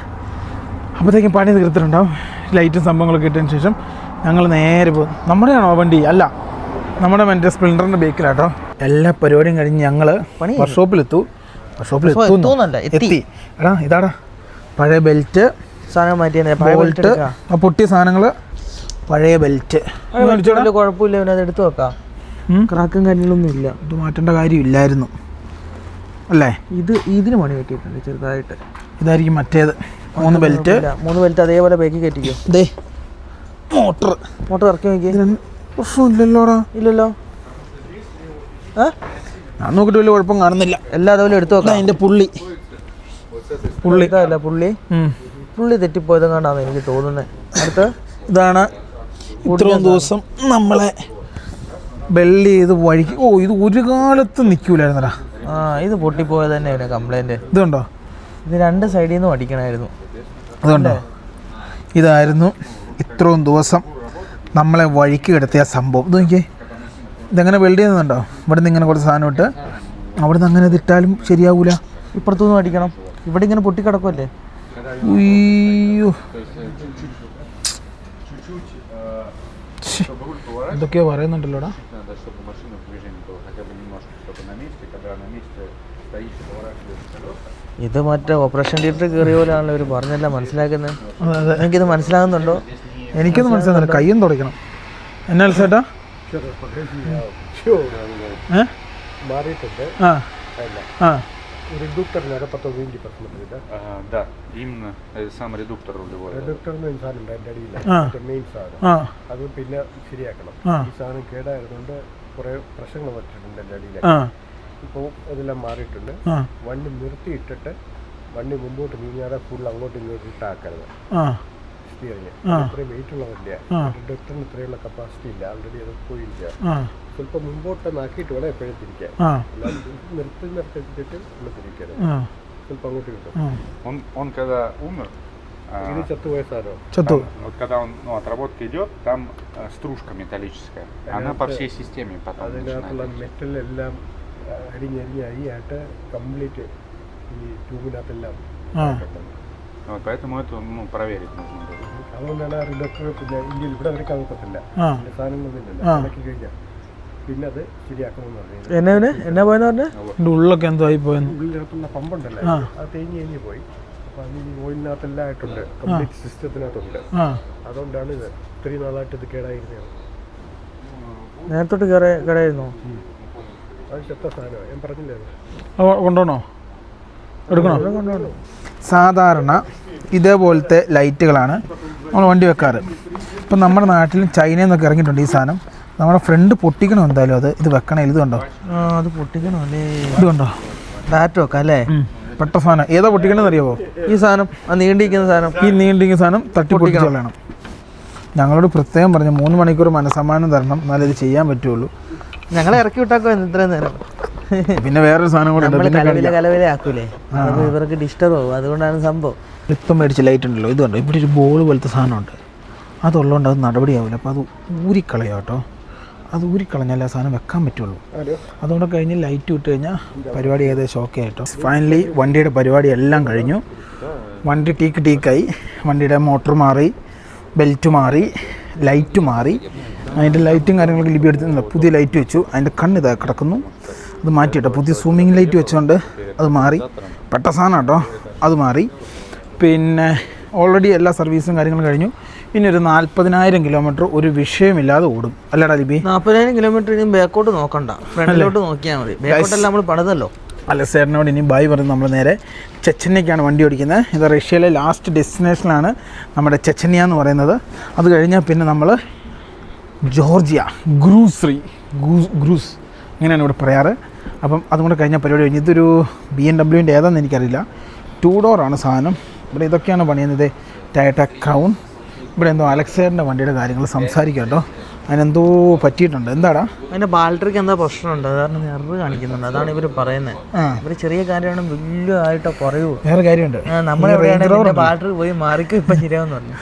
അപ്പോഴത്തേക്കും പണി തീർത്തിട്ടുണ്ടാവും. ലൈറ്റും സംഭവങ്ങളൊക്കെ ഇട്ടതിന് ശേഷം ഞങ്ങൾ നേരെ പോകും. നമ്മുടെയാണോ വണ്ടി? അല്ല, നമ്മുടെ മറ്റേ സ്പ്ലെൻഡറിൻ്റെ ബേക്കിലാട്ടോ. എല്ലാ പരിപാടിയും കഴിഞ്ഞ് ഞങ്ങൾ വർക്ക്ഷോപ്പിലെത്തു. എത്തി. എടാ ഇതാടാ പഴയ ബെൽറ്റ്,
സാധനം മാറ്റിയ
ബോൾട്ട്, പൊട്ടിയ സാധനങ്ങൾ, പഴയ ബെൽറ്റ്.
കുഴപ്പമില്ല, അത് എടുത്തു വെക്കാം. ക്രാക്കും കാര്യങ്ങളൊന്നും ഇല്ല.
ഇത് മാറ്റേണ്ട കാര്യമില്ലായിരുന്നു അല്ലേ?
ഇതിന് പണി പറ്റിയിട്ടുണ്ട് ചെറുതായിട്ട്.
ഇതായിരിക്കും മറ്റേത്. 3 ബെൽറ്റ്
അതേപോലെ ബാക്കി കയറ്റിക്കോ.
ദേ മോട്ടർ
ഇറക്കി നോക്കി.
പ്രശ്നമില്ലല്ലോടാ.
ഇല്ലല്ലോ.
ഞാൻ നോക്കിയിട്ട് വലിയ കുഴപ്പം കാണുന്നില്ല.
എല്ലാ അതുപോലെ എടുത്തു നോക്കാം.
അതിൻ്റെ പുള്ളി
തെറ്റിപ്പോയതെങ്ങാണ്ടാണ് എനിക്ക് തോന്നുന്നത്. അടുത്ത്
ഇതാണ് ഇത്രയും ദിവസം നമ്മളെ ബെല്ല് ചെയ്ത് വഴിക്ക്. ഇത് ഒരു കാലത്ത് നിൽക്കൂലായിരുന്നടാ.
ആ ഇത് പൊട്ടിപ്പോയത് തന്നെ ഇവിടെ കംപ്ലൈൻറ്റ്.
ഇതുണ്ടോ?
ഇത് രണ്ട് സൈഡിൽ നിന്ന് അടിക്കണമായിരുന്നു.
അതുകൊണ്ടോ? ഇതായിരുന്നു ഇത്രയും ദിവസം നമ്മളെ വഴിക്ക് കിടത്തിയ സംഭവം. ഇത് നോക്കിയേ, ഇതെങ്ങനെ വെൽഡ് ചെയ്യുന്നുണ്ടോ? ഇവിടെ നിന്ന് ഇങ്ങനെ കുറച്ച് സാധനം ഇട്ട് അവിടെ നിന്ന് അങ്ങനെ ഇതിട്ടാലും ശരിയാവൂല.
ഇപ്പുറത്തുനിന്നും അടിക്കണം. ഇവിടെ ഇങ്ങനെ പൊട്ടിക്കിടക്കുമല്ലേ.
ഉയ്യോ, എന്തൊക്കെയോ പറയുന്നുണ്ടല്ലോടാ.
ഇത് മറ്റേ ഓപ്പറേഷൻ തിയേറ്റർ കയറിയ പോലെയാണല്ലോ ഇവർ പറഞ്ഞല്ല മനസ്സിലാക്കുന്നത്. എനിക്കിത് മനസ്സിലാകുന്നുണ്ടോ?
എനിക്കൊന്നും മനസ്സിലാകുന്നില്ല. കയ്യും തുടയ്ക്കണം. എന്നാ ചേട്ടാ? ആ ആ
Да, именно сам редуктор рулевой.
അത് പിന്നെ ശരിയാക്കണം. ഈ സാധനം കേടായതുകൊണ്ട് കുറെ പ്രശ്നങ്ങൾ പറ്റിയിട്ടുണ്ട് എൻ്റെ അടിയിൽ. ഇപ്പോൾ അതെല്ലാം മാറിയിട്ടുണ്ട്. വണ്ടി നിർത്തിയിട്ടിട്ട് വണ്ടി മുമ്പോട്ട് നീങ്ങാതെ ഫുൾ അങ്ങോട്ടും ഇങ്ങോട്ടും ഇട്ടാക്കരുത്. സ്റ്റിയറിങ് ഇത്രയും വെയിറ്റ് ഉള്ള വണ്ടിയാണ്. ഡിഡക്ടറിന് ഇത്രയുള്ള കപ്പാസിറ്റി ഇല്ല. ഓൾറെഡി അത് പോയിരിക്കുക. സ്വല്പം മുമ്പോട്ട് നാക്കിയിട്ട് വേണം എപ്പോഴും തിരിക്കാൻ. നിർത്തിച്ചിട്ട് നമ്മൾ തിരിക്കരുത്. സ്വല്പം അങ്ങോട്ട് കിട്ടും.
Он когда умер,
ഇത് ചത്തുപോയ സാധനം.
вот когда он, отработка идет, там стружка металлическая. Она по всей системе потом
അതിനകത്തുള്ള മെറ്റലെല്ലാം അരിഞ്ഞരിഞ്ഞായിട്ട് കംപ്ലീറ്റ് ഈ ട്യൂബിനകത്തെല്ലാം.
Вот поэтому это проверить нужно было.
അതുകൊണ്ടാണ് ആ റിഡക്ടർ പിന്നെ ഇന്ത്യയിൽ ഇവിടെ അവർക്ക് അകത്തത്തില്ല. സാധനങ്ങളൊന്നുമില്ല. ഇളക്കി കഴിഞ്ഞാൽ പിന്നെ അത് ശരിയാക്കണമെന്ന് പറഞ്ഞു.
എന്നാ പോയെന്ന് പറഞ്ഞാൽ
എൻ്റെ ഉള്ളൊക്കെ എന്തോ ആയി പോയെന്ന്.
ഉള്ളിനകത്തുള്ള പമ്പുണ്ടല്ലോ, അത് തേഞ്ഞ് പോയി. അപ്പം അത് ഈ ഓയിലിനകത്തെല്ലാം ആയിട്ടുണ്ട്. കംപ്ലീറ്റ് സിസ്റ്റത്തിനകത്തുണ്ട്. അതുകൊണ്ടാണ് ഇത് ഇത്രയും നാളായിട്ട് ഇത് കേടായിരുന്നത്.
നേരത്തോട്ട് കേടായിരുന്നോ?
അത് ചെത്ത സാധനമാണ്. ഞാൻ പറഞ്ഞില്ലേ
കൊണ്ടുപോകണോ? എടുക്കണോ? സാധാരണ ഇതേപോലത്തെ ലൈറ്റുകളാണ് നമ്മൾ വണ്ടി വെക്കാറ്. ഇപ്പം നമ്മുടെ നാട്ടിലും ചൈനയിൽ നിന്നൊക്കെ ഇറങ്ങിയിട്ടുണ്ട് ഈ സാധനം. നമ്മുടെ ഫ്രണ്ട് പൊട്ടിക്കണം എന്തായാലും. ഇത് വെക്കണേ. ഇത് കണ്ടോ?
അത് പൊട്ടിക്കണോ അല്ലേ?
ഇത് കണ്ടോ?
ബാറ്റ് വെക്കാം അല്ലേ?
പെട്ട സാധനം. ഏതാ പൊട്ടിക്കണമെന്ന് അറിയാമോ?
ഈ സാധനം, ആ നീണ്ടിരിക്കുന്ന സാധനം.
ഈ നീണ്ടിരിക്കുന്ന സാധനം തട്ടി പൊട്ടിച്ച് കളയണം. ഞങ്ങളോട് പ്രത്യേകം പറഞ്ഞു 3 മണിക്കൂർ മനസ്സമ്മാനം തരണം, എന്നാലേ ഇത് ചെയ്യാൻ പറ്റുള്ളൂ.
ഞങ്ങളെ ഇറക്കി വിട്ടാക്കോ ഇത്രയും നേരം.
പിന്നെ വേറൊരു സാധനം കൂടെ
കലവിലെ ആക്കൂലേ, ഇവർക്ക് ഡിസ്റ്റർബ് ആവും. അതുകൊണ്ടാണ് സംഭവം.
ഇപ്പം മേടിച്ച ലൈറ്റ് ഉണ്ടല്ലോ, ഇത് കണ്ടോ? ഇവിടെ ഒരു ബോൾ പോലത്തെ സാധനമുണ്ട്. അതുള്ളതുകൊണ്ട് അത് നടപടിയാവില്ല. അപ്പോൾ അത് ഊരിക്കളയാം കേട്ടോ. അത് ഊരിക്കളഞ്ഞാലേ ആ സാധനം വെക്കാൻ പറ്റുള്ളൂ. അതുകൊണ്ട് കഴിഞ്ഞ് ലൈറ്റ് വിട്ട് കഴിഞ്ഞാൽ പരിപാടി ഏകദേശം ഓക്കെ ആയിട്ടോ. ഫൈനലി വണ്ടിയുടെ പരിപാടി എല്ലാം കഴിഞ്ഞു. വണ്ടി ടീക്കായി. വണ്ടിയുടെ മോട്ടർ മാറി, ബെൽറ്റ് മാറി, ലൈറ്റ് മാറി. അതിൻ്റെ ലൈറ്റും കാര്യങ്ങളൊക്കെ ലിപി എടുത്തില്ല. പുതിയ ലൈറ്റ് വെച്ചു. അതിൻ്റെ കണ്ണിതാ കിടക്കുന്നു. അത് മാറ്റിയിട്ടോ. പുതിയ സൂമിങ് ലൈറ്റ് വെച്ചുകൊണ്ട് അത് മാറി. പെട്ട സാധനം കേട്ടോ. അത് മാറി. പിന്നെ ഓൾറെഡി എല്ലാ സർവീസും കാര്യങ്ങളും കഴിഞ്ഞു. ഇനി ഒരു 40,000 കിലോമീറ്റർ ഒരു വിഷയമില്ലാതെ ഓടും. അല്ലടാ ലിബി?
40,000 കിലോമീറ്റർ ഇനി ബാക്കോട്ട് നോക്കണ്ട, ഫ്രണ്ടിലോട്ട് നോക്കിയാൽ മതി. ബാക്കോട്ടെല്ലാം നമ്മൾ പണിതല്ലോ.
അലക്സേറിനോട് ഇനി ബായ് പറഞ്ഞ് നമ്മൾ നേരെ ചെച്ചന്യക്കാണ് വണ്ടി ഓടിക്കുന്നത്. ഇത് റഷ്യയിലെ ലാസ്റ്റ് ഡെസ്റ്റിനേഷനാണ് നമ്മുടെ ചെച്ചന്യ എന്ന് പറയുന്നത്. അത് കഴിഞ്ഞാൽ പിന്നെ നമ്മൾ ജോർജിയ, ഗ്രൂസ് ഇങ്ങനെയാണ് ഇവിടെ പറയാറ്. അപ്പം അതും കൂടെ കഴിഞ്ഞാൽ പരിപാടി കഴിഞ്ഞ്. ഇതൊരു BMW ഏതാണെന്ന് എനിക്കറിയില്ല. 2 ഡോറാണ് സാധനം. ഇവിടെ ഇതൊക്കെയാണ് പണിയുന്നത്. ടയറ്റ ക്രൗൺ. ഇവിടെ എന്തോ അലക്സേറിൻ്റെ വണ്ടിയുടെ കാര്യങ്ങൾ സംസാരിക്കാം കേട്ടോ. അതിനെന്തോ പറ്റിയിട്ടുണ്ട്. എന്താടാ?
അതിൻ്റെ ബാറ്ററിക്ക് എന്താ പ്രശ്നമുണ്ട്, അതാണ് എറർ കാണിക്കുന്നുണ്ട്. അതാണ് ഇവർ പറയുന്നത്. ഇവർ ചെറിയ കാര്യമാണ് വലിയതായിട്ടോ പറയൂ.
വേറെ കാര്യമുണ്ട്.
നമ്മളെവിടെയാണെങ്കിൽ ബാറ്ററി പോയി മാറിക്കും ഇപ്പം ശരിയാവെന്ന് പറഞ്ഞു.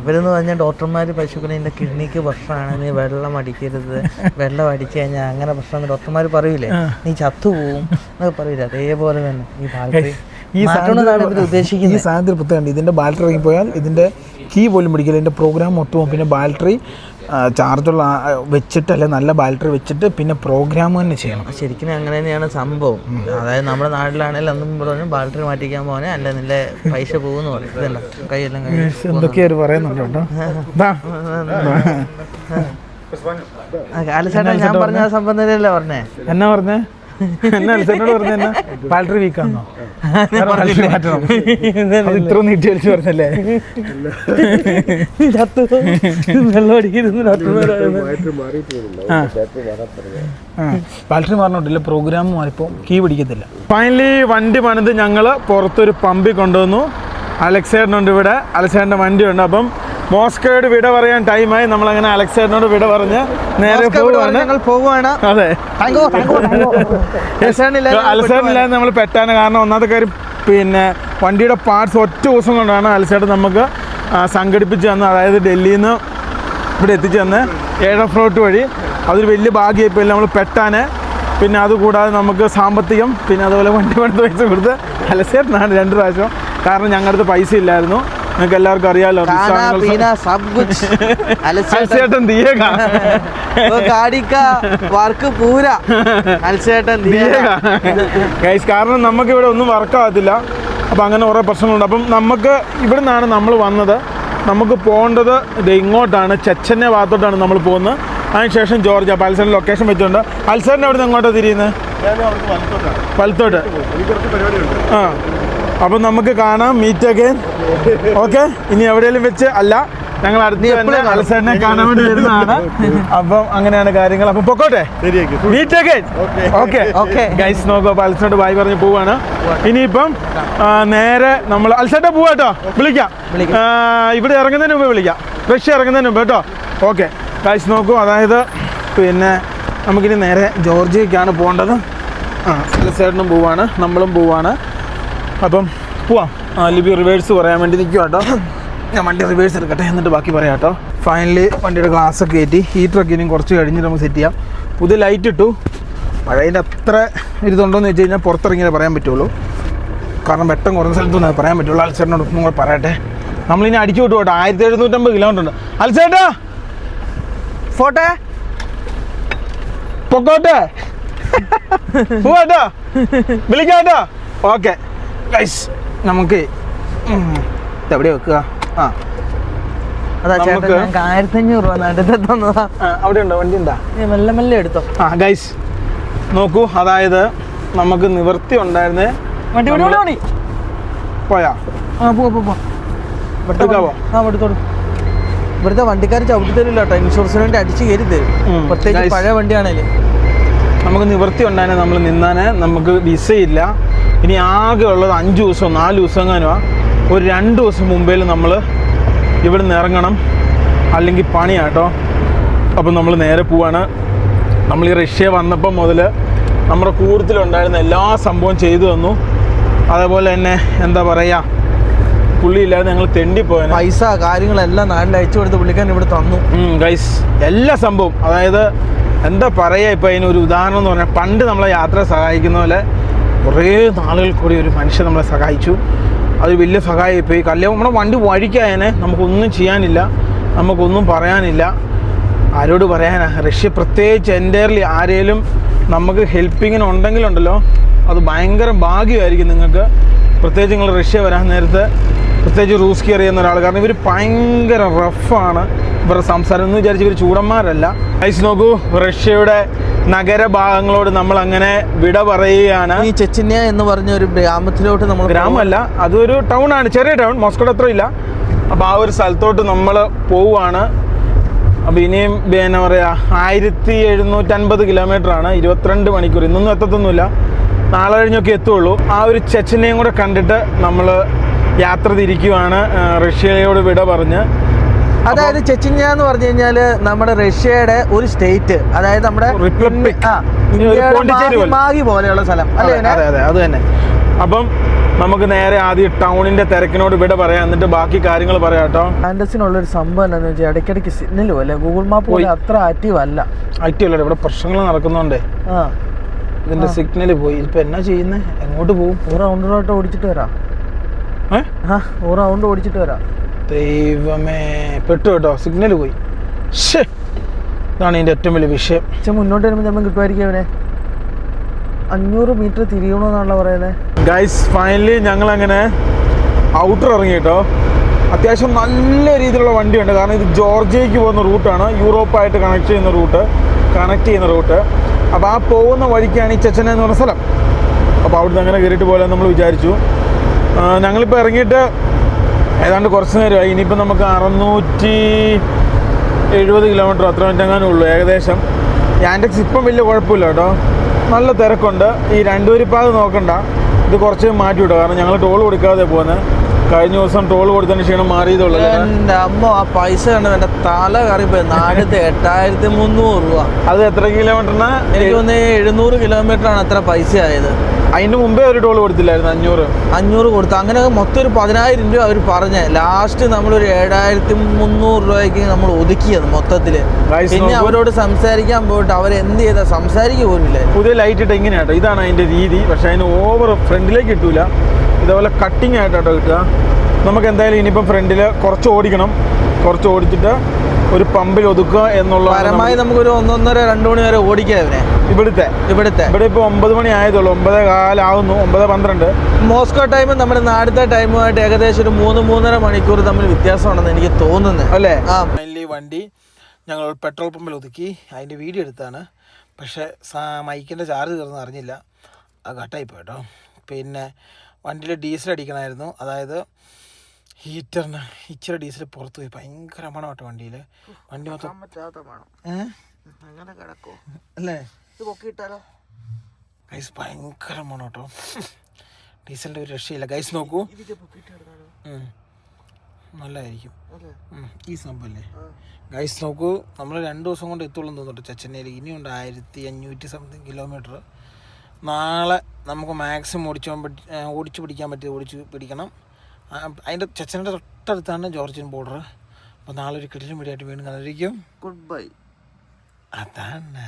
ഇവരെന്ന് പറഞ്ഞാൽ ഡോക്ടർമാർ പരിശോധിക്കുന്ന ഇതിൻ്റെ കിഡ്നിക്ക് പ്രശ്നമാണ്, നീ വെള്ളം അടിക്കരുത്, വെള്ളം അടിച്ചു കഴിഞ്ഞാൽ അങ്ങനെ പ്രശ്നം ഡോക്ടർമാർ പറയൂലേ, നീ ചത്തുപോകും എന്നൊക്കെ പറയില്ല. അതേപോലെ തന്നെ ഈ ബാറ്ററി
ഈ സാധനത്തിൽ പുത്തകണ്ട്. ഇതിൻ്റെ ബാറ്ററി ഇറങ്ങിപ്പോയാൽ ഇതിൻ്റെ കീ പോലും പിടിക്കില്ല. ഇതിൻ്റെ പ്രോഗ്രാം മൊത്തവും. പിന്നെ ബാറ്ററി ചാർജുള്ള വെച്ചിട്ട്, അല്ലെങ്കിൽ നല്ല ബാറ്ററി വെച്ചിട്ട് പിന്നെ പ്രോഗ്രാം തന്നെ ചെയ്യണം.
ശരിക്കും അങ്ങനെ തന്നെയാണ് സംഭവം. അതായത് നമ്മുടെ നാട്ടിലാണെങ്കിൽ അന്നും പറഞ്ഞു ബാറ്ററി മാറ്റിക്കാൻ പോകാൻ അല്ല നിന്റെ പൈസ പോകുമെന്ന് പറയും. ഇതല്ല കൈയെല്ലാം
എന്തൊക്കെയാ പറയുന്നുണ്ട് കേട്ടോ.
കാലച്ചേട്ടാ ഞാൻ പറഞ്ഞ ആ സംഭവം തന്നെയല്ലേ പറഞ്ഞേ.
എന്നാ പറഞ്ഞേ? എന്നോട് പറഞ്ഞ ബാറ്ററി വീക്കാന്നോ? ഇത്ര നീട്ടി വലിച്ചു പറഞ്ഞല്ലേ? ബാറ്ററി മാറണോട്ടില്ല, പ്രോഗ്രാം മാറിപ്പോ കീ പിടിക്കത്തില്ല. ഫൈനലി വണ്ടി പണിത് ഞങ്ങൾ പുറത്തൊരു പമ്പിൽ കൊണ്ടുവന്നു. അലക്സേട്ടനുണ്ട് ഇവിടെ. അലക്സേട്ടൻ്റെ വണ്ടിയുണ്ട്. അപ്പം മോസ്കോയോട് വിട പറയാൻ ടൈമായി. നമ്മളങ്ങനെ അലക്സേട്ടനോട് വിട പറഞ്ഞ് നേരെ പോവുകയാണ്.
ഞങ്ങൾ പോവുകയാണ്.
അതെ, അലക്സേട്ടനില്ലാതെ നമ്മൾ പെട്ടാണ്. കാരണം ഒന്നാമത്തെ കാര്യം പിന്നെ വണ്ടിയുടെ പാർട്സ് ഒറ്റ ദിവസം കൊണ്ടാണ് അലക്സേട്ടൻ നമുക്ക് സംഘടിപ്പിച്ച് തന്നത്. അതായത് ഡൽഹിയിൽ നിന്ന് ഇവിടെ എത്തിച്ചു തന്ന് എയർഫ്ലോട്ട് വഴി. അതൊരു വലിയ ഭാഗ്യമായിപ്പോയില്ല നമ്മൾ പെട്ടാൻ. പിന്നെ അതുകൂടാതെ നമുക്ക് സാമ്പത്തികം, പിന്നെ അതുപോലെ വണ്ടി പണിത് പൈസ കൊടുത്ത് അലക്സേട്ടനാണ് 2 പ്രാവശ്യം. കാരണം ഞങ്ങളുടെ അടുത്ത് പൈസ ഇല്ലായിരുന്നു. നിങ്ങൾക്ക് എല്ലാവർക്കും അറിയാമല്ലോ. അലക്സേട്ടൻ ദിയേഗാ ഗൈസ്, കാരണം നമുക്കിവിടെ ഒന്നും വർക്കാകത്തില്ല. അപ്പം അങ്ങനെ കുറേ പ്രശ്നങ്ങളുണ്ട്. അപ്പം നമുക്ക് ഇവിടെ നിന്നാണ് നമ്മൾ വന്നത്. നമുക്ക് പോകേണ്ടത് ഇത് ഇങ്ങോട്ടാണ്, ചെച്ചന്യ ഭാഗത്തോട്ടാണ് നമ്മൾ പോകുന്നത്. അതിനുശേഷം ജോർജിയ. അപ്പോൾ അൽസേറിൻ്റെ ലൊക്കേഷൻ വെച്ചുകൊണ്ട് അൽസേറിൻ്റെ അവിടെ നിന്ന് എങ്ങോട്ടാണ് തിരിയുന്നത്? വലത്തോട്ട്. ആ, അപ്പം നമുക്ക് കാണാം. Meet again. ഓക്കെ, ഇനി എവിടെയെങ്കിലും വെച്ച് അല്ല, ഞങ്ങൾ അടുത്ത് തന്നെ അൽസേറിനെ കാണാൻ വേണ്ടി വരുന്നതാണ്. അപ്പം അങ്ങനെയാണ് കാര്യങ്ങൾ. അപ്പം പൊക്കോട്ടെ, മീറ്റ് അഗൈൻ. ഓക്കെ ഗൈസ്, നോക്കൂ. അപ്പോൾ അൽസേറിനോട് ബായ് പറഞ്ഞ് പോവാണ്. ഇനിയിപ്പം നേരെ നമ്മൾ അൽസേറിനെ പോവാ കേട്ടോ. വിളിക്കാം, ഇവിടെ ഇറങ്ങുന്നതിന് മുമ്പ് വിളിക്കാം. റഷ്യ ഇറങ്ങുന്നതിന് മുമ്പ് കേട്ടോ. ഓക്കെ ഗൈസ്, നോക്കൂ. അതായത് പിന്നെ നമുക്കിനി നേരെ ജോർജിയക്കാണ് പോകേണ്ടത്. അൽസേറിനും പോവാണ്, നമ്മളും പോവാണ്. അപ്പം പോവാം. ലിബി റിവേഴ്സ് പറയാൻ വേണ്ടി നിൽക്കുക കേട്ടോ. ഞാൻ വണ്ടി റിവേഴ്സ് എടുക്കട്ടെ, എന്നിട്ട് ബാക്കി പറയാം കേട്ടോ. ഫൈനലി വണ്ടിയുടെ ഗ്ലാസ്സൊക്കെ കയറ്റി. ഹീറ്ററൊക്കെ ഇനിയും കുറച്ച് കഴിഞ്ഞിട്ട് നമുക്ക് സെറ്റ് ചെയ്യാം. പുതിയ ലൈറ്റ് ഇട്ടു. മഴേൻ്റെ അത്ര ഇതുണ്ടോയെന്ന് വെച്ച് കഴിഞ്ഞാൽ പുറത്തിറങ്ങിയാൽ പറയാൻ പറ്റുള്ളൂ. കാരണം വെട്ടം കുറഞ്ഞ സ്ഥലത്തൊന്നും പറയാൻ പറ്റുള്ളൂ. അൽസേറിനോട് ഒന്നും കൂടെ പറയട്ടെ. നമ്മളിനി അടിച്ചു വിട്ടു കേട്ടോ. 1750 കിലോമീറ്റർ ഉണ്ട്. അൽസേട്ടാ
ഫോട്ടെ
പൊക്കോട്ടെ, പോവാട്ടോ, വിളിക്കാട്ടോ. ഓക്കെ ഗൈസ്, നമുക്ക് എവിടെ വെക്കുക? ആ,
അതാ ചേട്ടാ, 1500 രൂപ നാട്ടിൽ തന്നതാ.
അവിടെ ഉണ്ടോ? വണ്ടി ഉണ്ടാ?
മെല്ലെ മെല്ലെ എടുത്തോ.
ആ ഗൈസ്, നോക്കൂ. അതായത് നമുക്ക് നിവൃത്തി ഉണ്ടായിരുന്നേ.
വണ്ടി
പോയാ?
ആ, പോ. ഇവിടുത്തെ വണ്ടിക്കാർ ചവിട്ടി തരില്ല കേട്ടോ. ഇൻഷുറൻസിന് വേണ്ടി അടിച്ച് കയറി തരും. പ്രത്യേകിച്ച് പഴയ വണ്ടിയാണേലും.
നമുക്ക് നിവൃത്തി ഉണ്ടായിരുന്നെ നമ്മൾ നിന്നാനെ. നമുക്ക് വിസയില്ല. ഇനി ആകെ ഉള്ളത് 5 ദിവസം 4 ദിവസം എങ്ങാനുമാണ്. ഒരു 2 ദിവസം മുമ്പേ നമ്മൾ ഇവിടെ നിന്ന് ഇറങ്ങണം, അല്ലെങ്കിൽ പണിയാട്ടോ. അപ്പം നമ്മൾ നേരെ പോവാണ്. നമ്മൾ ഈ റഷ്യ വന്നപ്പം മുതൽ നമ്മുടെ കൂട്ടത്തിലുണ്ടായിരുന്ന എല്ലാ സംഭവം ചെയ്തു തന്നു. അതേപോലെ തന്നെ എന്താ പറയുക, പുള്ളിയില്ലാതെ ഞങ്ങൾ തെണ്ടിപ്പോയ
പൈസ കാര്യങ്ങളെല്ലാം നാട്ടിൽ അയച്ചു കൊടുത്ത് പുള്ളിക്കാൻ ഇവിടെ തന്നു
ഗൈസ്. എല്ലാ സംഭവം, അതായത് എന്താ പറയുക, ഇപ്പോൾ അതിനൊരു ഉദാഹരണം എന്ന് പറഞ്ഞാൽ, പണ്ട് നമ്മളെ യാത്ര സഹായിക്കുന്ന പോലെ കുറേ നാളുകൾ കൂടി ഒരു മനുഷ്യൻ നമ്മളെ സഹായിച്ചു. അത് വലിയ സഹായമായി. കല്യാണം നമ്മുടെ വണ്ടി വഴിക്കായനെ നമുക്കൊന്നും ചെയ്യാനില്ല, നമുക്കൊന്നും പറയാനില്ല. ആരോട് പറയാനാ? റഷ്യ പ്രത്യേകിച്ച് എൻ്റെയർലി ആരെങ്കിലും നമുക്ക് ഹെൽപ്പിങ്ങിനുണ്ടെങ്കിലുണ്ടല്ലോ, അത് ഭയങ്കര ഭാഗ്യമായിരിക്കും നിങ്ങൾക്ക്. പ്രത്യേകിച്ച് നിങ്ങൾ റഷ്യ വരാൻ നേരത്ത്, പ്രത്യേകിച്ച് റൂസ്കി അറിയുന്ന ഒരാൾ. കാരണം ഇവർ ഭയങ്കര റഫാണ് ഇവരുടെ സംസാരം. എന്ന് വിചാരിച്ച് ഇവർ ചൂടന്മാരല്ല. ഐസ് നോക്കൂ, റഷ്യയുടെ നഗരഭാഗങ്ങളോട് നമ്മൾ അങ്ങനെ വിട പറയുകയാണ്.
ഈ ചെച്ചിന്യ എന്ന് പറഞ്ഞ ഒരു ഗ്രാമത്തിലോട്ട് നമ്മൾ,
ഗ്രാമമല്ല, അതൊരു ടൗണാണ്, ചെറിയ ടൗൺ, മോസ്കോയുടെ അത്ര ഇല്ല. അപ്പോൾ ആ ഒരു സ്ഥലത്തോട്ട് നമ്മൾ പോവുകയാണ്. അപ്പോൾ ഇനിയും എന്നാ പറയുക, 1750 കിലോമീറ്ററാണ്, 22 മണിക്കൂർ. ഇന്നൊന്നും എത്തത്തൊന്നുമില്ല, നാളെ കഴിഞ്ഞൊക്കെ എത്തുള്ളൂ. ആ ഒരു ചെച്ചിനെയും കൂടെ കണ്ടിട്ട് നമ്മൾ യാത്ര തിരിക്കുവാണ്, റഷ്യയോട് വിട പറഞ്ഞ്.
അതായത് ചെച്ചിന്യ എന്ന് പറഞ്ഞു കഴിഞ്ഞാൽ നമ്മുടെ റഷ്യയുടെ ഒരു സ്റ്റേറ്റ്, അതായത് നമ്മുടെ
റിപ്പബ്ലിക്,
മാഗി പോലെയുള്ള സ്ഥലം അല്ലേ?
അതെ അതെ, അത് തന്നെ. അപ്പം നമുക്ക് നേരെ ആദ്യം ടൗണിന്റെ തിരക്കിനോട് വിട പറയാം, എന്നിട്ട് ബാക്കി കാര്യങ്ങൾ പറയാം കേട്ടോ.
ആൻഡസിനുള്ളൊരു സംഭവം എന്താണെന്ന് വെച്ചാൽ ഇടയ്ക്കിടയ്ക്ക് സിഗ്നൽ പോലെ ഗൂഗിൾ മാപ്പ് പോലെ അത്ര ആക്റ്റീവ് അല്ല.
ആക്റ്റീവ് അല്ല, ഇവിടെ പ്രശ്നങ്ങൾ നടക്കുന്നുണ്ടേ. ഇതിന്റെ സിഗ്നൽ പോയി. ഇപ്പൊ എന്നാ ചെയ്യുന്നേ? എങ്ങോട്ട് പോകും?
റൗണ്ട് ഓടിച്ചിട്ട് വരാം. റൗണ്ട് ഓടിച്ചിട്ട് വരാം.
ദൈവമേ, പെട്ടു കേട്ടോ, സിഗ്നൽ പോയി. ഇതാണ് ഇതിന്റെ ഏറ്റവും വലിയ വിഷയം.
മുന്നോട്ട് വരുമ്പോൾ ചിലപ്പോൾ കിട്ടുമായിരിക്കും. അവനെ 500 മീറ്റർ തിരിയണമെന്നാണല്ലോ പറയുന്നത്.
ഗൈസ്, ഫൈനലി ഞങ്ങൾ അങ്ങനെ ഔട്ടർ ഇറങ്ങി കേട്ടോ. അത്യാവശ്യം നല്ല രീതിയിലുള്ള വണ്ടിയുണ്ട്. കാരണം ഇത് ജോർജിയയ്ക്ക് പോകുന്ന റൂട്ടാണ്, യൂറോപ്പായിട്ട് കണക്ട് ചെയ്യുന്ന റൂട്ട്. അപ്പോൾ ആ പോകുന്ന വഴിക്കാണ് ഈ ചെച്ചന എന്ന് പറഞ്ഞ സ്ഥലം. അപ്പോൾ അവിടുന്ന് അങ്ങനെ കയറിയിട്ട് പോലെ നമ്മൾ വിചാരിച്ചു. ഞങ്ങളിപ്പോൾ ഇറങ്ങിയിട്ട് ഏതാണ്ട് കുറച്ച് നേരമായി. ഇനിയിപ്പോൾ നമുക്ക് 670 കിലോമീറ്റർ അത്ര മിനിറ്റെങ്ങാനും ഉള്ളൂ ഏകദേശം. യാൻഡെക്സ് ഇപ്പം വലിയ കുഴപ്പമില്ല കേട്ടോ, നല്ല തിരക്കുണ്ട്. ഈ 2 വരിപ്പാത നോക്കണ്ട, ഇത് കുറച്ച് മാറ്റി വിട്ടോ, കാരണം ഞങ്ങൾ ടോൾ കൊടുക്കാതെ പോകുന്നത്. കഴിഞ്ഞ ദിവസം ടോൾ കൊടുത്തതിന് ക്ഷീണം മാറിയതുള്ളൂ.
എൻ്റെ അമ്മ ആ പൈസ കണ്ടു എൻ്റെ തല കറിപ്പോയി. 8,300 രൂപ.
അത് എത്ര കിലോമീറ്ററിന്?
എനിക്ക് തോന്നുന്നു 700 കിലോമീറ്ററാണ് അത്ര പൈസ ആയത്.
അതിന് മുമ്പേ ഒരു ടോൾ കൊടുത്തില്ലായിരുന്നു,
500 കൊടുത്തു. അങ്ങനെ മൊത്തം ഒരു 10,000 രൂപ അവർ പറഞ്ഞ്. ലാസ്റ്റ് നമ്മളൊരു 7,300 രൂപയ്ക്ക് നമ്മൾ ഒതുക്കിയത് മൊത്തത്തിൽ. പിന്നെ അവരോട് സംസാരിക്കാൻ പോയിട്ട് അവരെന്ത് ചെയ്താൽ സംസാരിക്കുക പോലില്ല.
പുതിയ ലൈറ്റ് ഇട്ട് എങ്ങനെയാട്ടോ, ഇതാണ് അതിൻ്റെ രീതി. പക്ഷേ അതിന് ഓവർ ഫ്രണ്ടിലേക്ക് കിട്ടൂല, ഇതേപോലെ കട്ടിങ് ആയിട്ടാട്ടോ കിട്ടുക. നമുക്ക് എന്തായാലും ഇനിയിപ്പം ഫ്രണ്ടിൽ കുറച്ച് ഓടിക്കണം, കുറച്ച് ഓടിച്ചിട്ട് ഒരു പമ്പിൽ ഒതുക്കുക എന്നുള്ള.
പരമായി നമുക്കൊരു 1:30-2 മണി വരെ ഓടിക്കാം ഇവനെ. ഇവിടെ
ഇപ്പോൾ 9 മണി ആയതുള്ളൂ, 9:15 ആവുന്നു, 9:12.
മോസ്കോ ടൈമും നമ്മുടെ നാടുത്തെ ടൈമുമായിട്ട് ഏകദേശം ഒരു 3-3.5 മണിക്കൂർ തമ്മിൽ വ്യത്യാസമാണെന്ന് എനിക്ക് തോന്നുന്നത്
അല്ലേ? ഫൈനലി വണ്ടി ഞങ്ങൾ പെട്രോൾ പമ്പിൽ ഒതുക്കി. അതിൻ്റെ വീഡിയോ എടുത്താണ്, പക്ഷേ മൈക്കിൻ്റെ ചാർജ് തീർന്ന് അറിഞ്ഞില്ല, അത് കട്ടായിപ്പോയി കേട്ടോ. പിന്നെ വണ്ടിയിൽ ഡീസൽ അടിക്കണമായിരുന്നു, അതായത് ഹീറ്ററിന് ഇച്ചിരി ഡീസൽ പുറത്ത് പോയി. ഭയങ്കര മണം കേട്ടോ വണ്ടിയിൽ. വണ്ടി മൊത്തം
അങ്ങനെ കിടക്കോ
അല്ലേ?
ഇത് പൊക്കിയിട്ടാലോ
ഗൈസ്, ഭയങ്കര മണം കേട്ടോ. ഡീസലിൻ്റെ ഒരു രക്ഷയില്ല ഗൈസ്. നോക്കൂ, നല്ലതായിരിക്കും ഈ സംഭവല്ലേ ഗൈസ്. നോക്കൂ, നമ്മൾ 2 ദിവസം കൊണ്ട് എത്തുള്ളൂ തോന്നുന്നു ചെച്ചന്നയിൽ. ഇനിയുണ്ട് 1500 സംതിങ് കിലോമീറ്റർ. നാളെ നമുക്ക് മാക്സിമം ഓടിച്ചു പിടിക്കാൻ പറ്റിയത് ഓടിച്ച് പിടിക്കണം. അതിൻ്റെ ചെച്ചൻ്റെ തൊട്ടടുത്താണ് ജോർജിയൻ ബോർഡർ. അപ്പോൾ നാളെ ഒരു കിടിലൻ വീഡിയോ ആയിട്ട് വീണ്ടും കണ്ടിരിക്കും.
Good bye.
അതാണ്.